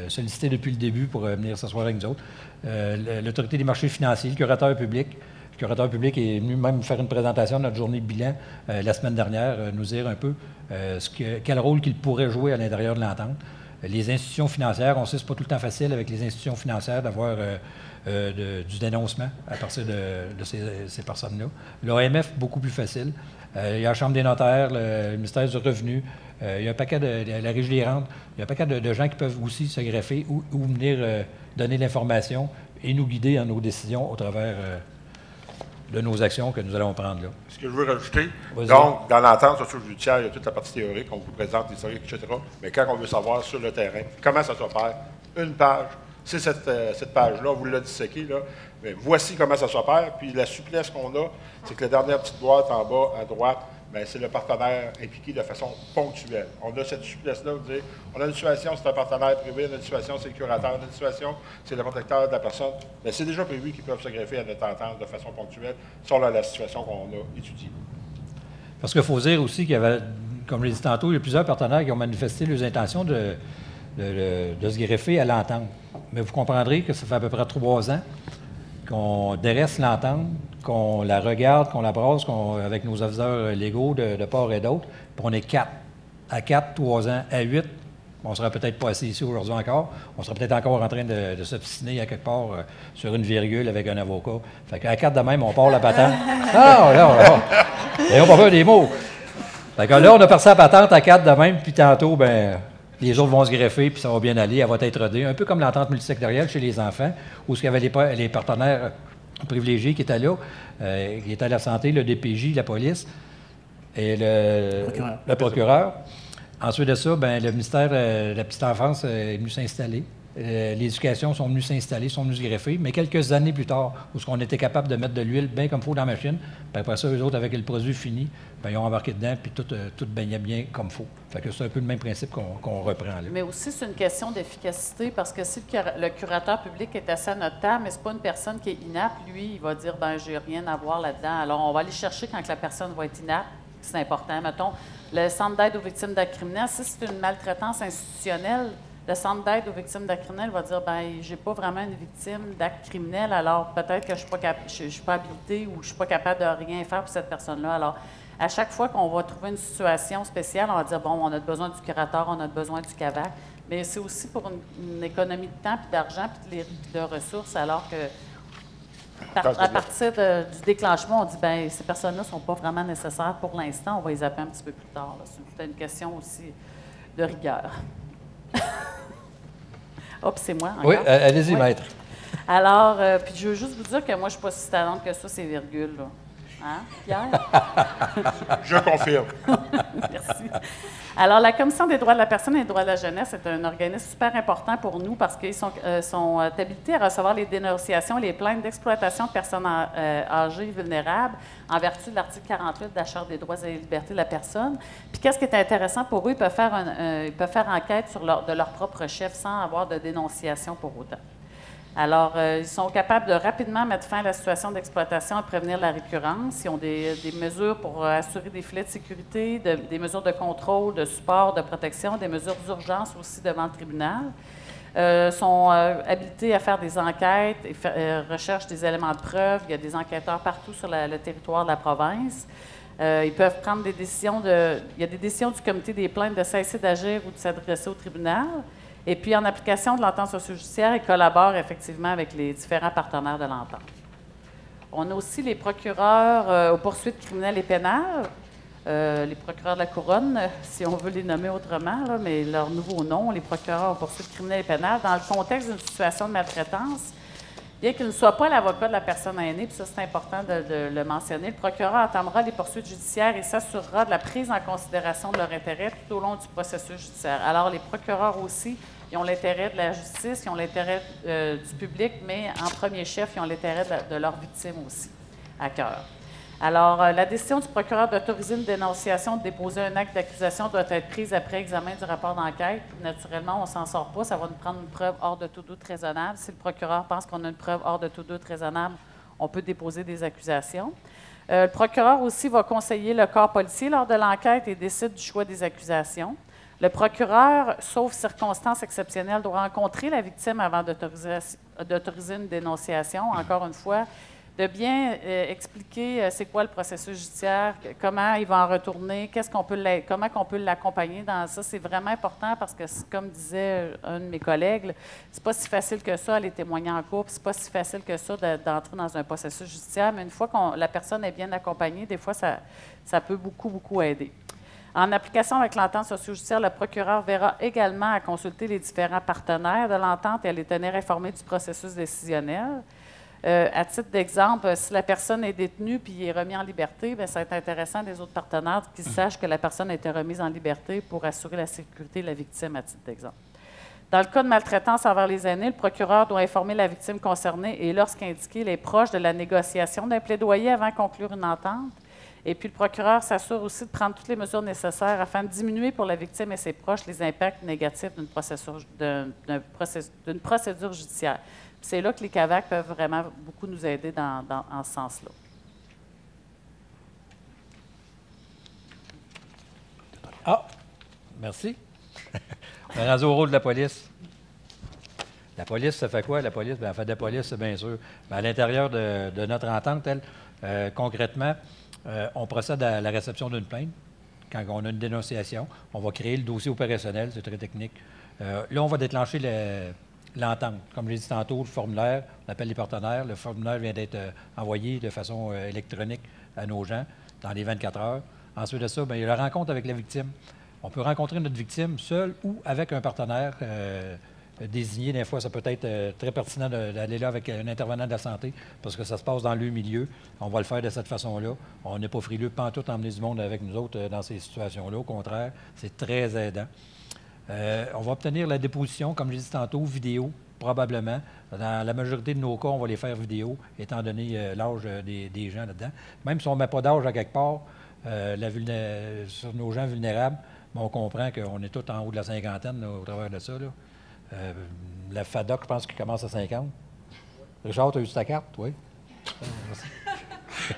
sollicité depuis le début pour venir s'asseoir avec nous autres. L'Autorité des marchés financiers, le curateur public. Le curateur public est venu même faire une présentation de notre journée de bilan la semaine dernière, nous dire un peu quel rôle qu'il pourrait jouer à l'intérieur de l'entente. Les institutions financières, on sait que ce n'est pas tout le temps facile avec les institutions financières d'avoir du dénoncement à partir de ces personnes-là. L'OMF, beaucoup plus facile. Il y a la Chambre des notaires, le ministère du Revenu, il y a un paquet la Régie des rentes, il y a un paquet de gens qui peuvent aussi se greffer ou venir donner l'information et nous guider dans nos décisions au travers de nos actions que nous allons prendre là. Ce que je veux rajouter, donc, dans l'entente socio-judiciaire, il y a toute la partie théorique, on vous présente l'historique, etc. Mais quand on veut savoir sur le terrain, comment ça se faire, une page, c'est cette page-là, on vous l'a disséqué, là, mais voici comment ça s'opère. Puis la souplesse qu'on a, c'est que la dernière petite boîte en bas, à droite, c'est le partenaire impliqué de façon ponctuelle. On a cette souplesse-là, vous dire, on a une situation, c'est un partenaire privé, on a une situation, c'est le curateur, on a une situation, c'est le protecteur de la personne. Mais c'est déjà prévu qu'ils peuvent se greffer à notre entente de façon ponctuelle sur la situation qu'on a étudiée. Parce qu'il faut dire aussi qu'il y avait, comme je l'ai dit tantôt, il y a plusieurs partenaires qui ont manifesté leurs intentions de se greffer à l'entente. Mais vous comprendrez que ça fait à peu près 3 ans qu'on dresse l'entente, qu'on la regarde, qu'on la brasse avec nos officiers légaux de part et d'autre, puis on est 4. À 4, 3 ans, à 8, on ne sera peut-être pas assis ici aujourd'hui encore, on sera peut-être encore en train de s'obstiner à quelque part sur une virgule avec un avocat. Fait qu'à 4 de même, on part la patente. Ah, là, et on va faire des mots. Fait que là, on a passé la patente à 4 de même, puis tantôt, les autres vont se greffer, puis ça va bien aller, elle va être rodée. Un peu comme l'entente multisectorielle chez les enfants, où il y avait les partenaires privilégiés qui étaient là, qui étaient la santé, le DPJ, la police et le procureur. Ensuite de ça, le ministère de la petite enfance est venu s'installer. L'éducation sont venus s'installer, sont venus se greffer, mais quelques années plus tard, où on était capable de mettre de l'huile bien comme il faut dans la machine, puis après ça, eux autres, avec le produit fini, ils ont embarqué dedans, puis tout baignait bien comme il faut. Fait que c'est un peu le même principe qu'on reprend là. Mais aussi, c'est une question d'efficacité, parce que si le curateur public est assis à notre table, mais c'est pas une personne qui est inapte, lui, il va dire, j'ai rien à voir là-dedans. Alors, on va aller chercher quand la personne va être inapte. C'est important. Mettons, le centre d'aide aux victimes d'actes criminels, si c'est une maltraitance institutionnelle, le centre d'aide aux victimes d'actes criminels va dire, j'ai pas vraiment une victime d'actes criminels, alors peut-être que je suis pas habilité ou je suis pas capable de rien faire pour cette personne-là. Alors, À chaque fois qu'on va trouver une situation spéciale, on va dire, bon, on a besoin du curateur, on a besoin du CAVAC, mais c'est aussi pour une économie de temps, puis d'argent, puis de ressources, alors que à partir du déclenchement, on dit, bien, ces personnes-là ne sont pas vraiment nécessaires pour l'instant, on va les appeler un petit peu plus tard. C'est une question aussi de rigueur. Oh, puis c'est moi encore. Oui, allez-y, maître. Alors, puis je veux juste vous dire que moi, je ne suis pas si talente que ça, ces virgules, là. Hein, Pierre? Je confirme. Merci. Alors, la Commission des droits de la personne et des droits de la jeunesse est un organisme super important pour nous parce qu'ils sont habilités à recevoir les dénonciations et les plaintes d'exploitation de personnes âgées et vulnérables en vertu de l'article 48 de la Charte des droits et libertés de la personne. Puis, qu'est-ce qui est intéressant pour eux? Ils peuvent faire enquête de leur propre chef sans avoir de dénonciation pour autant. Alors, ils sont capables de rapidement mettre fin à la situation d'exploitation et prévenir la récurrence. Ils ont des mesures pour assurer des filets de sécurité, des mesures de contrôle, de support, de protection, des mesures d'urgence aussi devant le tribunal. Sont habilités à faire des enquêtes et recherchent des éléments de preuve. Il y a des enquêteurs partout sur le territoire de la province. Ils peuvent prendre des décisions il y a des décisions du comité des plaintes de cesser d'agir ou de s'adresser au tribunal. Et puis, en application de l'entente socio-judiciaire, ils collaborent effectivement avec les différents partenaires de l'entente. On a aussi les procureurs aux poursuites criminelles et pénales, les procureurs de la Couronne, si on veut les nommer autrement, là, mais leur nouveau nom, les procureurs aux poursuites criminelles et pénales, dans le contexte d'une situation de maltraitance. Bien qu'il ne soit pas l'avocat de la personne aînée, puis ça c'est important de le mentionner, le procureur entamera les poursuites judiciaires et s'assurera de la prise en considération de leur intérêt tout au long du processus judiciaire. Alors les procureurs aussi, ils ont l'intérêt de la justice, ils ont l'intérêt du public, mais en premier chef, ils ont l'intérêt de leurs victimes aussi à cœur. Alors, la décision du procureur d'autoriser une dénonciation, de déposer un acte d'accusation doit être prise après examen du rapport d'enquête. Naturellement, on ne s'en sort pas. Ça va nous prendre une preuve hors de tout doute raisonnable. Si le procureur pense qu'on a une preuve hors de tout doute raisonnable, on peut déposer des accusations. Le procureur aussi va conseiller le corps policier lors de l'enquête et décide du choix des accusations. Le procureur, sauf circonstances exceptionnelles, doit rencontrer la victime avant d'autoriser une dénonciation. Encore une fois, de bien expliquer c'est quoi le processus judiciaire, comment il va en retourner, comment on peut l'accompagner dans ça. C'est vraiment important parce que, comme disait un de mes collègues, c'est pas si facile que ça aller témoigner en cours, c'est pas si facile que ça d'entrer dans un processus judiciaire, mais une fois que la personne est bien accompagnée, des fois, ça peut beaucoup, beaucoup aider. En application avec l'entente socio-judiciaire, le procureur verra également à consulter les différents partenaires de l'entente et à les tenir informés du processus décisionnel. À titre d'exemple, si la personne est détenue puis est remise en liberté, bien, ça va être intéressant des autres partenaires qu'ils sachent que la personne a été remise en liberté pour assurer la sécurité de la victime, à titre d'exemple. Dans le cas de maltraitance envers les aînés, le procureur doit informer la victime concernée et, lorsqu'indiqué, les proches de la négociation d'un plaidoyer avant de conclure une entente. Et puis, le procureur s'assure aussi de prendre toutes les mesures nécessaires afin de diminuer pour la victime et ses proches les impacts négatifs d'une procédure judiciaire. C'est là que les CAVAC peuvent vraiment beaucoup nous aider en ce sens-là. Ah, merci. On est rendu au rôle de la police. La police, ça fait quoi? La police, bien, elle fait de la police, bien sûr. Bien, à l'intérieur de notre entente, concrètement, on procède à la réception d'une plainte. Quand on a une dénonciation, on va créer le dossier opérationnel, c'est très technique. Là, on va déclencher l'entente. Comme je l'ai dit tantôt, le formulaire, on appelle les partenaires. Le formulaire vient d'être envoyé de façon électronique à nos gens dans les 24 heures. Ensuite de ça, bien, il y a la rencontre avec la victime. On peut rencontrer notre victime seul ou avec un partenaire désigné. Des fois, ça peut être très pertinent d'aller là avec un intervenant de la santé parce que ça se passe dans le milieu. On va le faire de cette façon-là. On n'est pas frileux, pas en tout emmener du monde avec nous autres dans ces situations-là. Au contraire, c'est très aidant. On va obtenir la déposition, comme je l'ai dit tantôt, vidéo, probablement. Dans la majorité de nos cas, on va les faire vidéo, étant donné l'âge des gens là-dedans. Même si on ne met pas d'âge à quelque part, sur nos gens vulnérables, on comprend qu'on est tous en haut de la cinquantaine là, au travers de ça. Là. La FADOC, je pense qu'il commence à 50. Richard, tu as eu ta carte? Oui.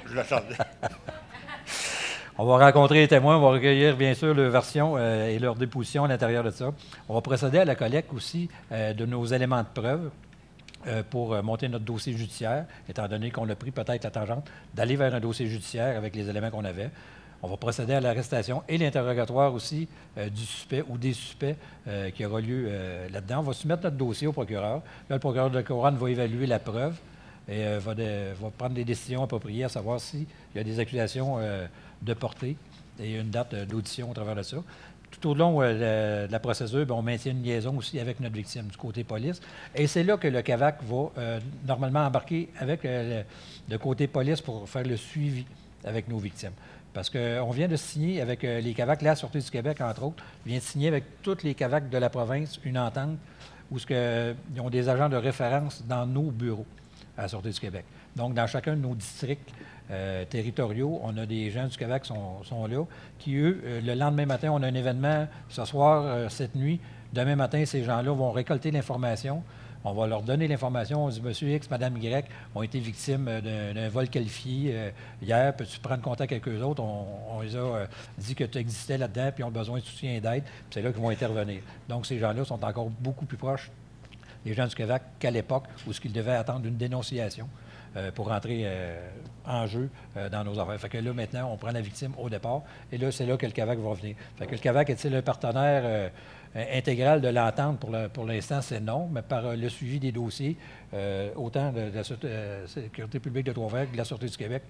Je l'attendais. On va rencontrer les témoins, on va recueillir bien sûr leur version et leur déposition à l'intérieur de ça. On va procéder à la collecte aussi de nos éléments de preuve pour monter notre dossier judiciaire, étant donné qu'on a pris peut-être la tangente d'aller vers un dossier judiciaire avec les éléments qu'on avait. On va procéder à l'arrestation et l'interrogatoire aussi du suspect ou des suspects qui aura lieu là-dedans. On va soumettre notre dossier au procureur. Là, le procureur de la Couronne va évaluer la preuve et va prendre des décisions appropriées à savoir s'il y a des accusations de portée et une date d'audition au travers de ça. Tout au long de la procédure, on maintient une liaison aussi avec notre victime du côté police. Et c'est là que le CAVAC va normalement embarquer avec le côté police pour faire le suivi avec nos victimes. Parce qu'on vient de signer avec les CAVAC, la Sûreté du Québec, entre autres, vient de signer avec tous les CAVAC de la province une entente où ils ont des agents de référence dans nos bureaux à la Sûreté du Québec. Donc, dans chacun de nos districts territoriaux, on a des gens du CAVAC qui sont là, qui, eux, le lendemain matin, on a un événement ce soir, cette nuit. Demain matin, ces gens-là vont récolter l'information. On va leur donner l'information. On dit, Monsieur X, Madame Y ont été victimes d'un vol qualifié hier. Peux-tu prendre contact avec eux autres? On les a dit que tu existais là-dedans, puis ils ont besoin de soutien et d'aide. Puis c'est là qu'ils vont intervenir. Donc, ces gens-là sont encore beaucoup plus proches des gens du CAVAC qu'à l'époque où ce qu'ils devaient attendre une dénonciation pour rentrer en jeu dans nos affaires. Fait que là, maintenant, on prend la victime au départ, et là, c'est là que le CAVAC va venir. Fait que le CAVAC est-il un partenaire intégral de l'entente? Pour l'instant, c'est non, mais par le suivi des dossiers, autant de la Sécurité publique de Trois-Rivières que de la Sûreté du Québec,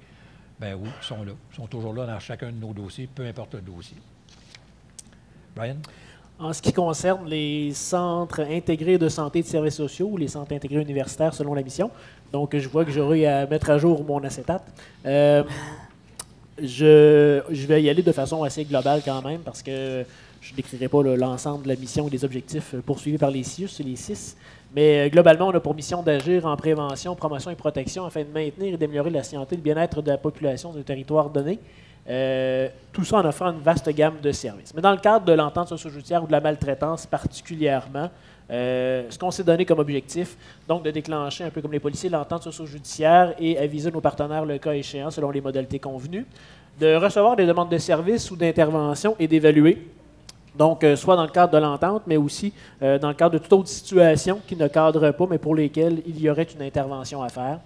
bien oui, ils sont là. Ils sont toujours là dans chacun de nos dossiers, peu importe le dossier. Brian? En ce qui concerne les centres intégrés de santé et de services sociaux, ou les centres intégrés universitaires selon la mission, donc je vois que j'aurai à mettre à jour mon acétate. Je vais y aller de façon assez globale quand même, parce que je ne décrirai pas l'ensemble de la mission et des objectifs poursuivis par les CIUS, c'est les 6. Mais globalement, on a pour mission d'agir en prévention, promotion et protection afin de maintenir et d'améliorer la santé et le bien-être de la population du territoire donné. Tout ça en offrant une vaste gamme de services. Mais dans le cadre de l'entente socio-judiciaire ou de la maltraitance particulièrement, ce qu'on s'est donné comme objectif, donc de déclencher, un peu comme les policiers, l'entente socio-judiciaire et aviser nos partenaires le cas échéant selon les modalités convenues, de recevoir des demandes de services ou d'intervention et d'évaluer. Donc, soit dans le cadre de l'entente, mais aussi dans le cadre de toute autre situation qui ne cadre pas, mais pour lesquelles il y aurait une intervention à faire.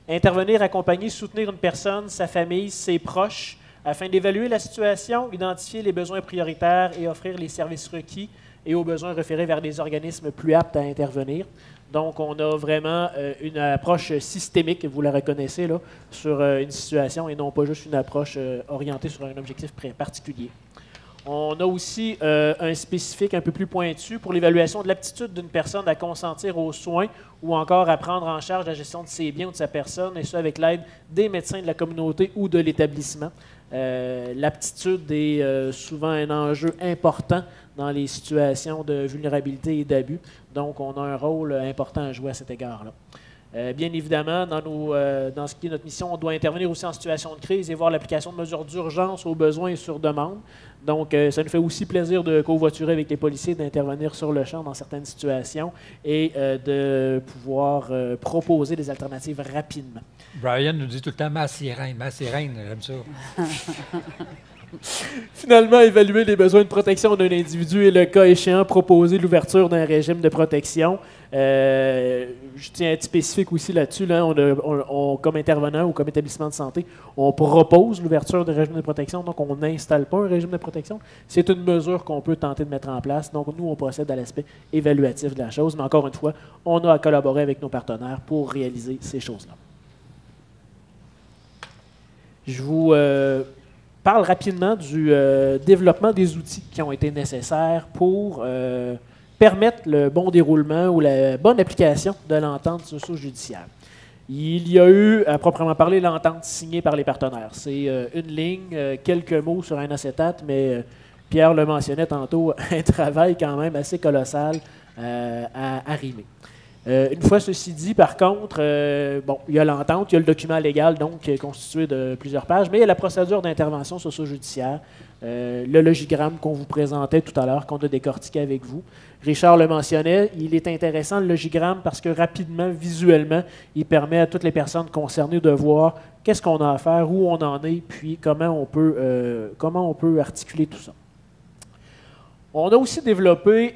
Intervenir, accompagner, soutenir une personne, sa famille, ses proches, afin d'évaluer la situation, identifier les besoins prioritaires et offrir les services requis et aux besoins référés vers des organismes plus aptes à intervenir. Donc, on a vraiment une approche systémique, vous la reconnaissez, là, sur une situation et non pas juste une approche orientée sur un objectif particulier. On a aussi un spécifique un peu plus pointu pour l'évaluation de l'aptitude d'une personne à consentir aux soins ou encore à prendre en charge la gestion de ses biens ou de sa personne, et ce avec l'aide des médecins de la communauté ou de l'établissement. L'aptitude est souvent un enjeu important dans les situations de vulnérabilité et d'abus. Donc, on a un rôle important à jouer à cet égard-là. Bien évidemment, dans ce qui est notre mission, on doit intervenir aussi en situation de crise et voir l'application de mesures d'urgence aux besoins et sur demande. Donc, ça nous fait aussi plaisir de covoiturer avec les policiers, d'intervenir sur le champ dans certaines situations et de pouvoir proposer des alternatives rapidement. Brian nous dit tout le temps « ma sirène, j'aime ça. Finalement, évaluer les besoins de protection d'un individu et le cas échéant, proposer l'ouverture d'un régime de protection. Je tiens à être spécifique aussi là-dessus. Là, comme intervenant ou comme établissement de santé, on propose l'ouverture d'un régime de protection, donc on n'installe pas un régime de protection. C'est une mesure qu'on peut tenter de mettre en place. Donc nous, on procède à l'aspect évaluatif de la chose, mais encore une fois, on a à collaborer avec nos partenaires pour réaliser ces choses-là. Je vous parle rapidement du développement des outils qui ont été nécessaires pour permettre le bon déroulement ou la bonne application de l'entente socio-judiciaire. Il y a eu, à proprement parler, l'entente signée par les partenaires. C'est une ligne, quelques mots sur un acétate, mais Pierre le mentionnait tantôt, un travail quand même assez colossal à arrimer. Une fois ceci dit, par contre, il y a l'entente, il y a le document légal donc qui est constitué de plusieurs pages, mais il y a la procédure d'intervention socio-judiciaire, le logigramme qu'on vous présentait tout à l'heure, qu'on a décortiqué avec vous. Richard le mentionnait, il est intéressant le logigramme parce que rapidement, visuellement, il permet à toutes les personnes concernées de voir qu'est-ce qu'on a à faire, où on en est, puis comment on peut articuler tout ça. On a aussi développé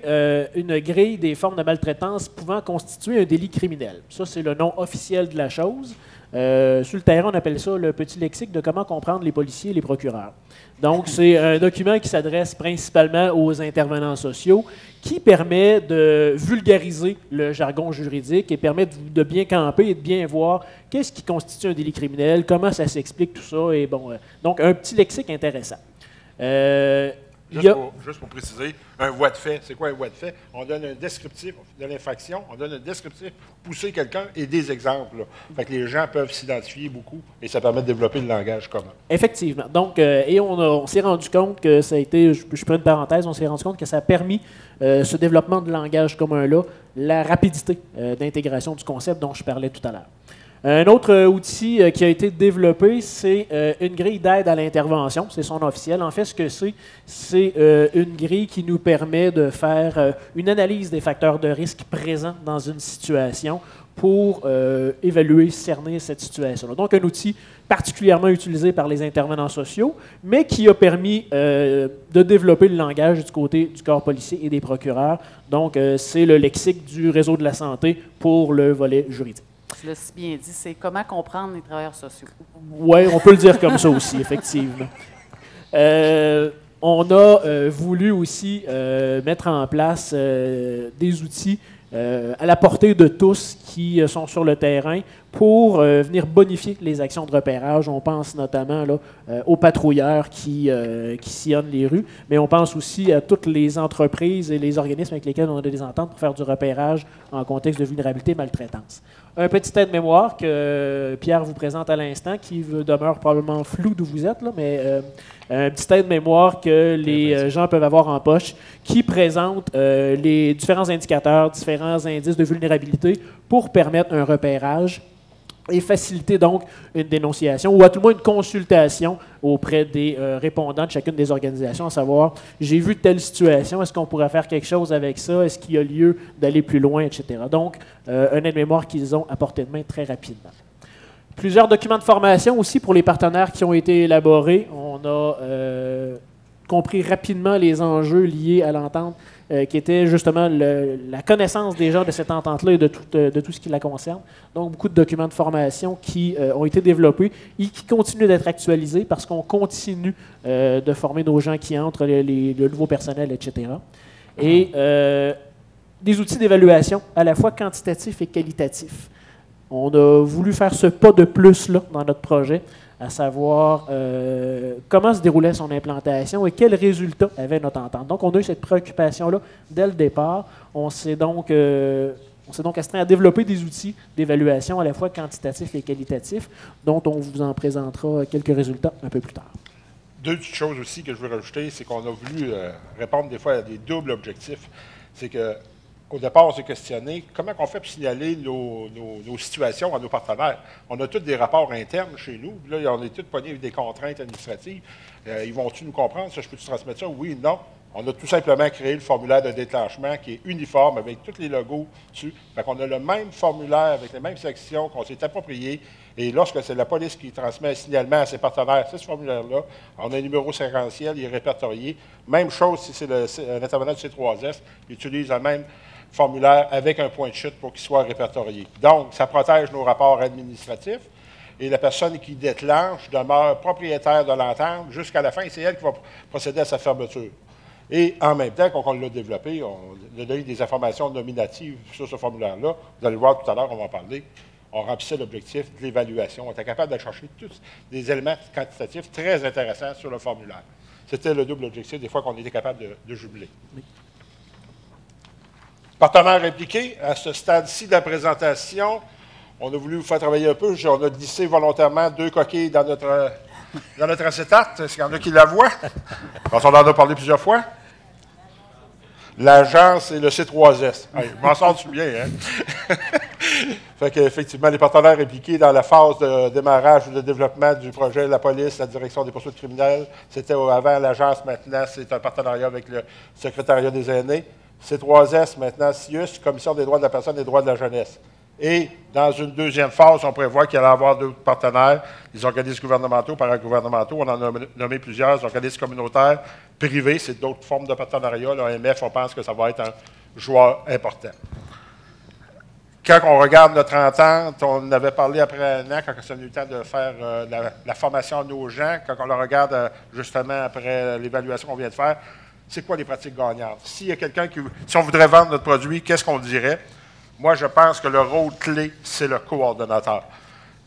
une grille des formes de maltraitance pouvant constituer un délit criminel. Ça, c'est le nom officiel de la chose. Sur le terrain, on appelle ça le petit lexique de comment comprendre les policiers et les procureurs. Donc, c'est un document qui s'adresse principalement aux intervenants sociaux, qui permet de vulgariser le jargon juridique et permet de bien camper et de bien voir qu'est-ce qui constitue un délit criminel, comment ça s'explique, tout ça. Et bon, donc, un petit lexique intéressant. Juste pour préciser, un voie de fait, c'est quoi un voie de fait? On donne un descriptif de l'infraction, on donne un descriptif, pousser quelqu'un et des exemples. Là. Fait que les gens peuvent s'identifier beaucoup et ça permet de développer le langage commun. Effectivement. Donc, et on s'est rendu compte que ça a été, je prends une parenthèse, on s'est rendu compte que ça a permis ce développement de langage commun-là, la rapidité d'intégration du concept dont je parlais tout à l'heure. Un autre outil qui a été développé, c'est une grille d'aide à l'intervention. C'est son officiel. En fait, ce que c'est une grille qui nous permet de faire une analyse des facteurs de risque présents dans une situation pour évaluer, cerner cette situation-là. Donc, un outil particulièrement utilisé par les intervenants sociaux, mais qui a permis de développer le langage du côté du corps policier et des procureurs. Donc, c'est le lexique du réseau de la santé pour le volet juridique. Tu l'as si bien dit, c'est comment comprendre les travailleurs sociaux. Oui, on peut le dire comme ça aussi, effectivement. On a voulu aussi mettre en place des outils à la portée de tous qui sont sur le terrain pour venir bonifier les actions de repérage. On pense notamment là, aux patrouilleurs qui sillonnent les rues, mais on pense aussi à toutes les entreprises et les organismes avec lesquels on a des ententes pour faire du repérage en contexte de vulnérabilité et maltraitance. Un petit aide-mémoire que Pierre vous présente à l'instant, qui demeure probablement flou d'où vous êtes, là, mais un petit aide-mémoire que les gens peuvent avoir en poche, qui présente les différents indicateurs, différents indices de vulnérabilité pour permettre un repérage et faciliter donc une dénonciation ou à tout le moins une consultation auprès des répondants de chacune des organisations, à savoir, j'ai vu telle situation, est-ce qu'on pourrait faire quelque chose avec ça, est-ce qu'il y a lieu d'aller plus loin, etc. Donc, un aide-mémoire qu'ils ont à portée de main très rapidement. Plusieurs documents de formation aussi pour les partenaires qui ont été élaborés. On a compris rapidement les enjeux liés à l'entente, qui était justement la connaissance des gens de cette entente-là et de tout ce qui la concerne. Donc, beaucoup de documents de formation qui ont été développés et qui continuent d'être actualisés parce qu'on continue de former nos gens qui entrent, le nouveau personnel, etc. Et des outils d'évaluation à la fois quantitatifs et qualitatifs. On a voulu faire ce pas de plus là dans notre projet, à savoir comment se déroulait son implantation et quels résultats avait notre entente. Donc, on a eu cette préoccupation-là dès le départ. On s'est donc astreint à développer des outils d'évaluation à la fois quantitatifs et qualitatifs, dont on vous en présentera quelques résultats un peu plus tard. Deux petites choses aussi que je veux rajouter, c'est qu'on a voulu répondre des fois à des doubles objectifs. C'est que au départ, on s'est questionné comment on fait pour signaler nos situations à nos partenaires. On a tous des rapports internes chez nous. Là, on est tous pognés avec des contraintes administratives. Ils vont-tu nous comprendre? Ça, je peux-tu transmettre ça? Oui, non. On a tout simplement créé le formulaire de déclenchement qui est uniforme avec tous les logos dessus. Fait qu'on a le même formulaire avec les mêmes sections qu'on s'est approprié. Et lorsque c'est la police qui transmet un signalement à ses partenaires, c'est ce formulaire-là. On a un numéro séquentiel, il est répertorié. Même chose si c'est un intervenant du C3S, il utilise le même formulaire avec un point de chute pour qu'il soit répertorié. Donc, ça protège nos rapports administratifs et la personne qui déclenche demeure propriétaire de l'entente jusqu'à la fin et c'est elle qui va procéder à sa fermeture. Et en même temps, quand on l'a développé, on a donné des informations nominatives sur ce formulaire-là. Vous allez voir tout à l'heure, on va en parler. On remplissait l'objectif de l'évaluation. On était capable de chercher tous des éléments quantitatifs très intéressants sur le formulaire. C'était le double objectif, des fois qu'on était capable de jumeler. Oui. Partenaires impliqués, à ce stade-ci de la présentation, on a voulu vous faire travailler un peu. On a glissé volontairement 2 coquilles dans notre acétate. Est-ce qu'il y en a qui la voient? Quand on en a parlé plusieurs fois. L'agence et le C3S. Hey, je m'en sors-tu bien, hein? Fait qu'effectivement, les partenaires impliqués dans la phase de démarrage ou de développement du projet, la police, la direction des poursuites criminelles, c'était avant l'agence, maintenant c'est un partenariat avec le secrétariat des aînés. C3S, maintenant CIUS, Commission des droits de la personne et des droits de la jeunesse. Et dans une deuxième phase, on prévoit qu'il y allait avoir d'autres partenaires, les organismes gouvernementaux, paragouvernementaux, on en a nommé plusieurs, organismes communautaires, privés, c'est d'autres formes de partenariat. L'AMF, on pense que ça va être un joueur important. Quand on regarde notre entente, on avait parlé après un an, quand ça a eu le temps de faire la formation de nos gens, quand on le regarde justement après l'évaluation qu'on vient de faire, c'est quoi les pratiques gagnantes? S'il y a quelqu'un qui... Si on voudrait vendre notre produit, qu'est-ce qu'on dirait? Moi, je pense que le rôle clé, c'est le coordonnateur.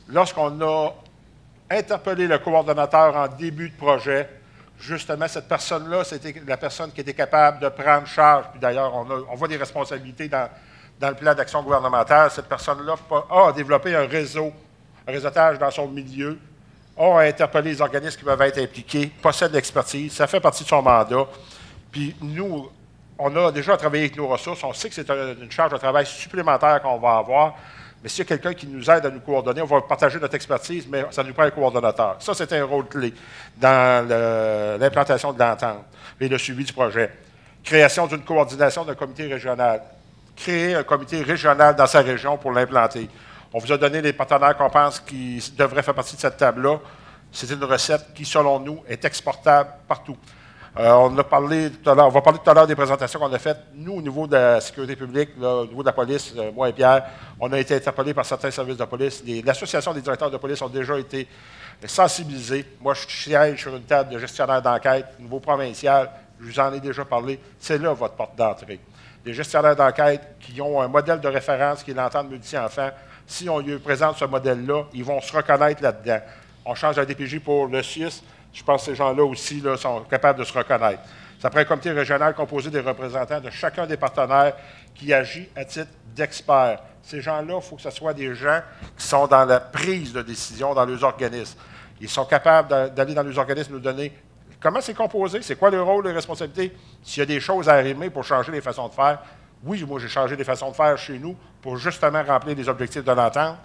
Lorsqu'on a interpellé le coordonnateur en début de projet, justement, cette personne-là, c'était la personne qui était capable de prendre charge. Puis d'ailleurs, on voit des responsabilités dans le plan d'action gouvernementale. Cette personne-là a développé un réseautage dans son milieu, a interpellé les organismes qui peuvent être impliqués, possède l'expertise, ça fait partie de son mandat. Puis nous, on a déjà travaillé avec nos ressources, on sait que c'est une charge de travail supplémentaire qu'on va avoir, mais s'il y a quelqu'un qui nous aide à nous coordonner, on va partager notre expertise, mais ça nous prend un coordonnateur. Ça, c'est un rôle clé dans l'implantation de l'entente et le suivi du projet. Création d'une coordination d'un comité régional. Créer un comité régional dans sa région pour l'implanter. On vous a donné les partenaires qu'on pense qui devraient faire partie de cette table-là. C'est une recette qui, selon nous, est exportable partout. On va parler tout à l'heure des présentations qu'on a faites. Nous, au niveau de la sécurité publique, là, au niveau de la police, moi et Pierre, on a été interpellés par certains services de police. L'Association des directeurs de police ont déjà été sensibilisés. Moi, je siège sur une table de gestionnaire d'enquête au niveau provincial. Je vous en ai déjà parlé. C'est là votre porte d'entrée. Les gestionnaires d'enquête qui ont un modèle de référence qui est l'entente multi-enfants, si on lui présente ce modèle-là, ils vont se reconnaître là-dedans. On change la DPJ pour le CIUS. Je pense que ces gens-là aussi là, sont capables de se reconnaître. Ça prend un comité régional composé des représentants de chacun des partenaires qui agit à titre d'experts. Ces gens-là, il faut que ce soit des gens qui sont dans la prise de décision dans leurs organismes. Ils sont capables d'aller dans leurs organismes nous donner comment c'est composé, c'est quoi le rôle, les responsabilités, s'il y a des choses à arrimer pour changer les façons de faire. Oui, moi, j'ai changé les façons de faire chez nous pour justement remplir les objectifs de l'entente.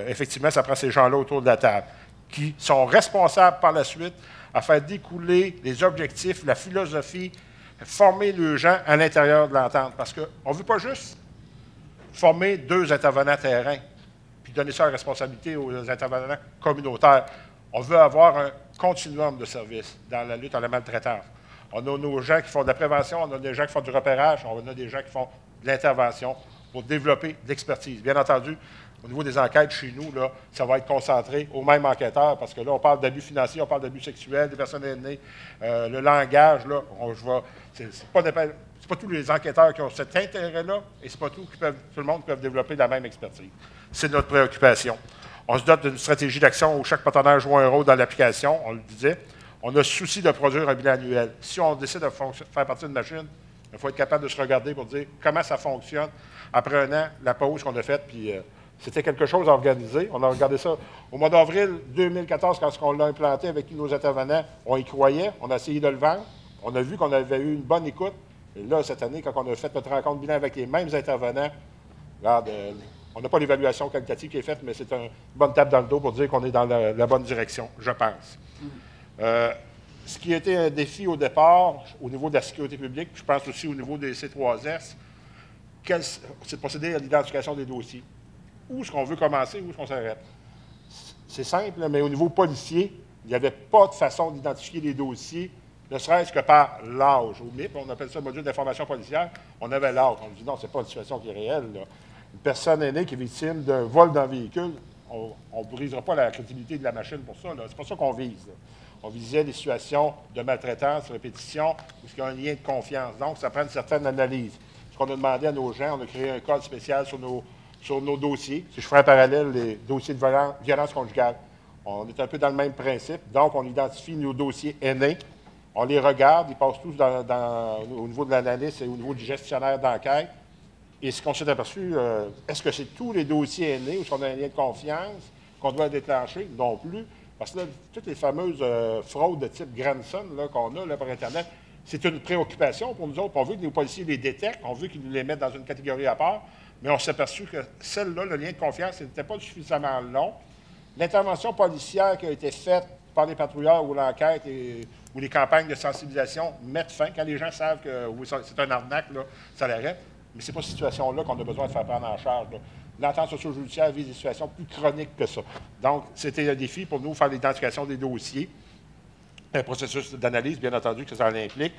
Effectivement, ça prend ces gens-là autour de la table qui sont responsables par la suite à faire découler les objectifs, la philosophie, former les gens à l'intérieur de l'entente. Parce qu'on ne veut pas juste former 2 intervenants terrain puis donner ça à la responsabilité aux intervenants communautaires. On veut avoir un continuum de services dans la lutte à la maltraitance. On a nos gens qui font de la prévention, on a des gens qui font du repérage, on a des gens qui font de l'intervention pour développer de l'expertise. Bien entendu, au niveau des enquêtes chez nous, là, ça va être concentré aux mêmes enquêteurs parce que là, on parle d'abus financiers, on parle d'abus sexuels, des personnes aînées, le langage, là, c'est pas tous les enquêteurs qui ont cet intérêt-là et c'est pas tout le monde qui peut développer la même expertise. C'est notre préoccupation. On se dote d'une stratégie d'action où chaque partenaire joue un rôle dans l'application, on le disait. On a le souci de produire un bilan annuel. Si on décide de faire partie d'une machine, il faut être capable de se regarder pour dire comment ça fonctionne. Après un an, la pause qu'on a faite, puis c'était quelque chose à organiser. On a regardé ça au mois d'avril 2014, quand on l'a implanté avec tous nos intervenants. On y croyait, on a essayé de le vendre. On a vu qu'on avait eu une bonne écoute. Et là, cette année, quand on a fait notre rencontre bilan avec les mêmes intervenants, regarde, on n'a pas l'évaluation qualitative qui est faite, mais c'est une bonne tape dans le dos pour dire qu'on est dans la bonne direction, je pense. Ce qui était un défi au départ, au niveau de la sécurité publique, je pense aussi au niveau des C3S, c'est de procéder à l'identification des dossiers. Où est-ce qu'on veut commencer, où est-ce qu'on s'arrête? C'est simple, mais au niveau policier, il n'y avait pas de façon d'identifier les dossiers, ne serait-ce que par l'âge. Au MIP, on appelle ça le module d'information policière, on avait l'âge. On dit non, ce n'est pas une situation qui est réelle, là. Une personne aînée qui est victime d'un vol d'un véhicule, on ne brisera pas la crédibilité de la machine pour ça. C'est pas ça qu'on vise. Là. On visait des situations de maltraitance, répétition, où il y a un lien de confiance. Donc, ça prend une certaine analyse. Ce qu'on a demandé à nos gens, on a créé un code spécial sur nos dossiers. Si je fais un parallèle, les dossiers de violence conjugale, on est un peu dans le même principe. Donc, on identifie nos dossiers aînés, on les regarde, ils passent tous au niveau de l'analyste et au niveau du gestionnaire d'enquête. Et ce qu'on s'est aperçu, est-ce que c'est tous les dossiers aînés où on a un lien de confiance qu'on doit déclencher? Non plus. Parce que là, toutes les fameuses fraudes de type Grandson qu'on a là, par Internet, c'est une préoccupation pour nous autres. On veut que nos policiers les détectent, on veut qu'ils nous les mettent dans une catégorie à part, mais on s'est aperçu que celle-là, le lien de confiance, n'était pas suffisamment long. L'intervention policière qui a été faite par les patrouilleurs ou l'enquête ou les campagnes de sensibilisation mettent fin. Quand les gens savent que oui, c'est un arnaque, là, ça l'arrête. Mais ce n'est pas cette situation-là qu'on a besoin de faire prendre en charge. Là. L'entente socio-judiciaire vise des situations plus chroniques que ça. Donc, c'était un défi pour nous, faire l'identification des dossiers, un processus d'analyse, bien entendu, que ça implique.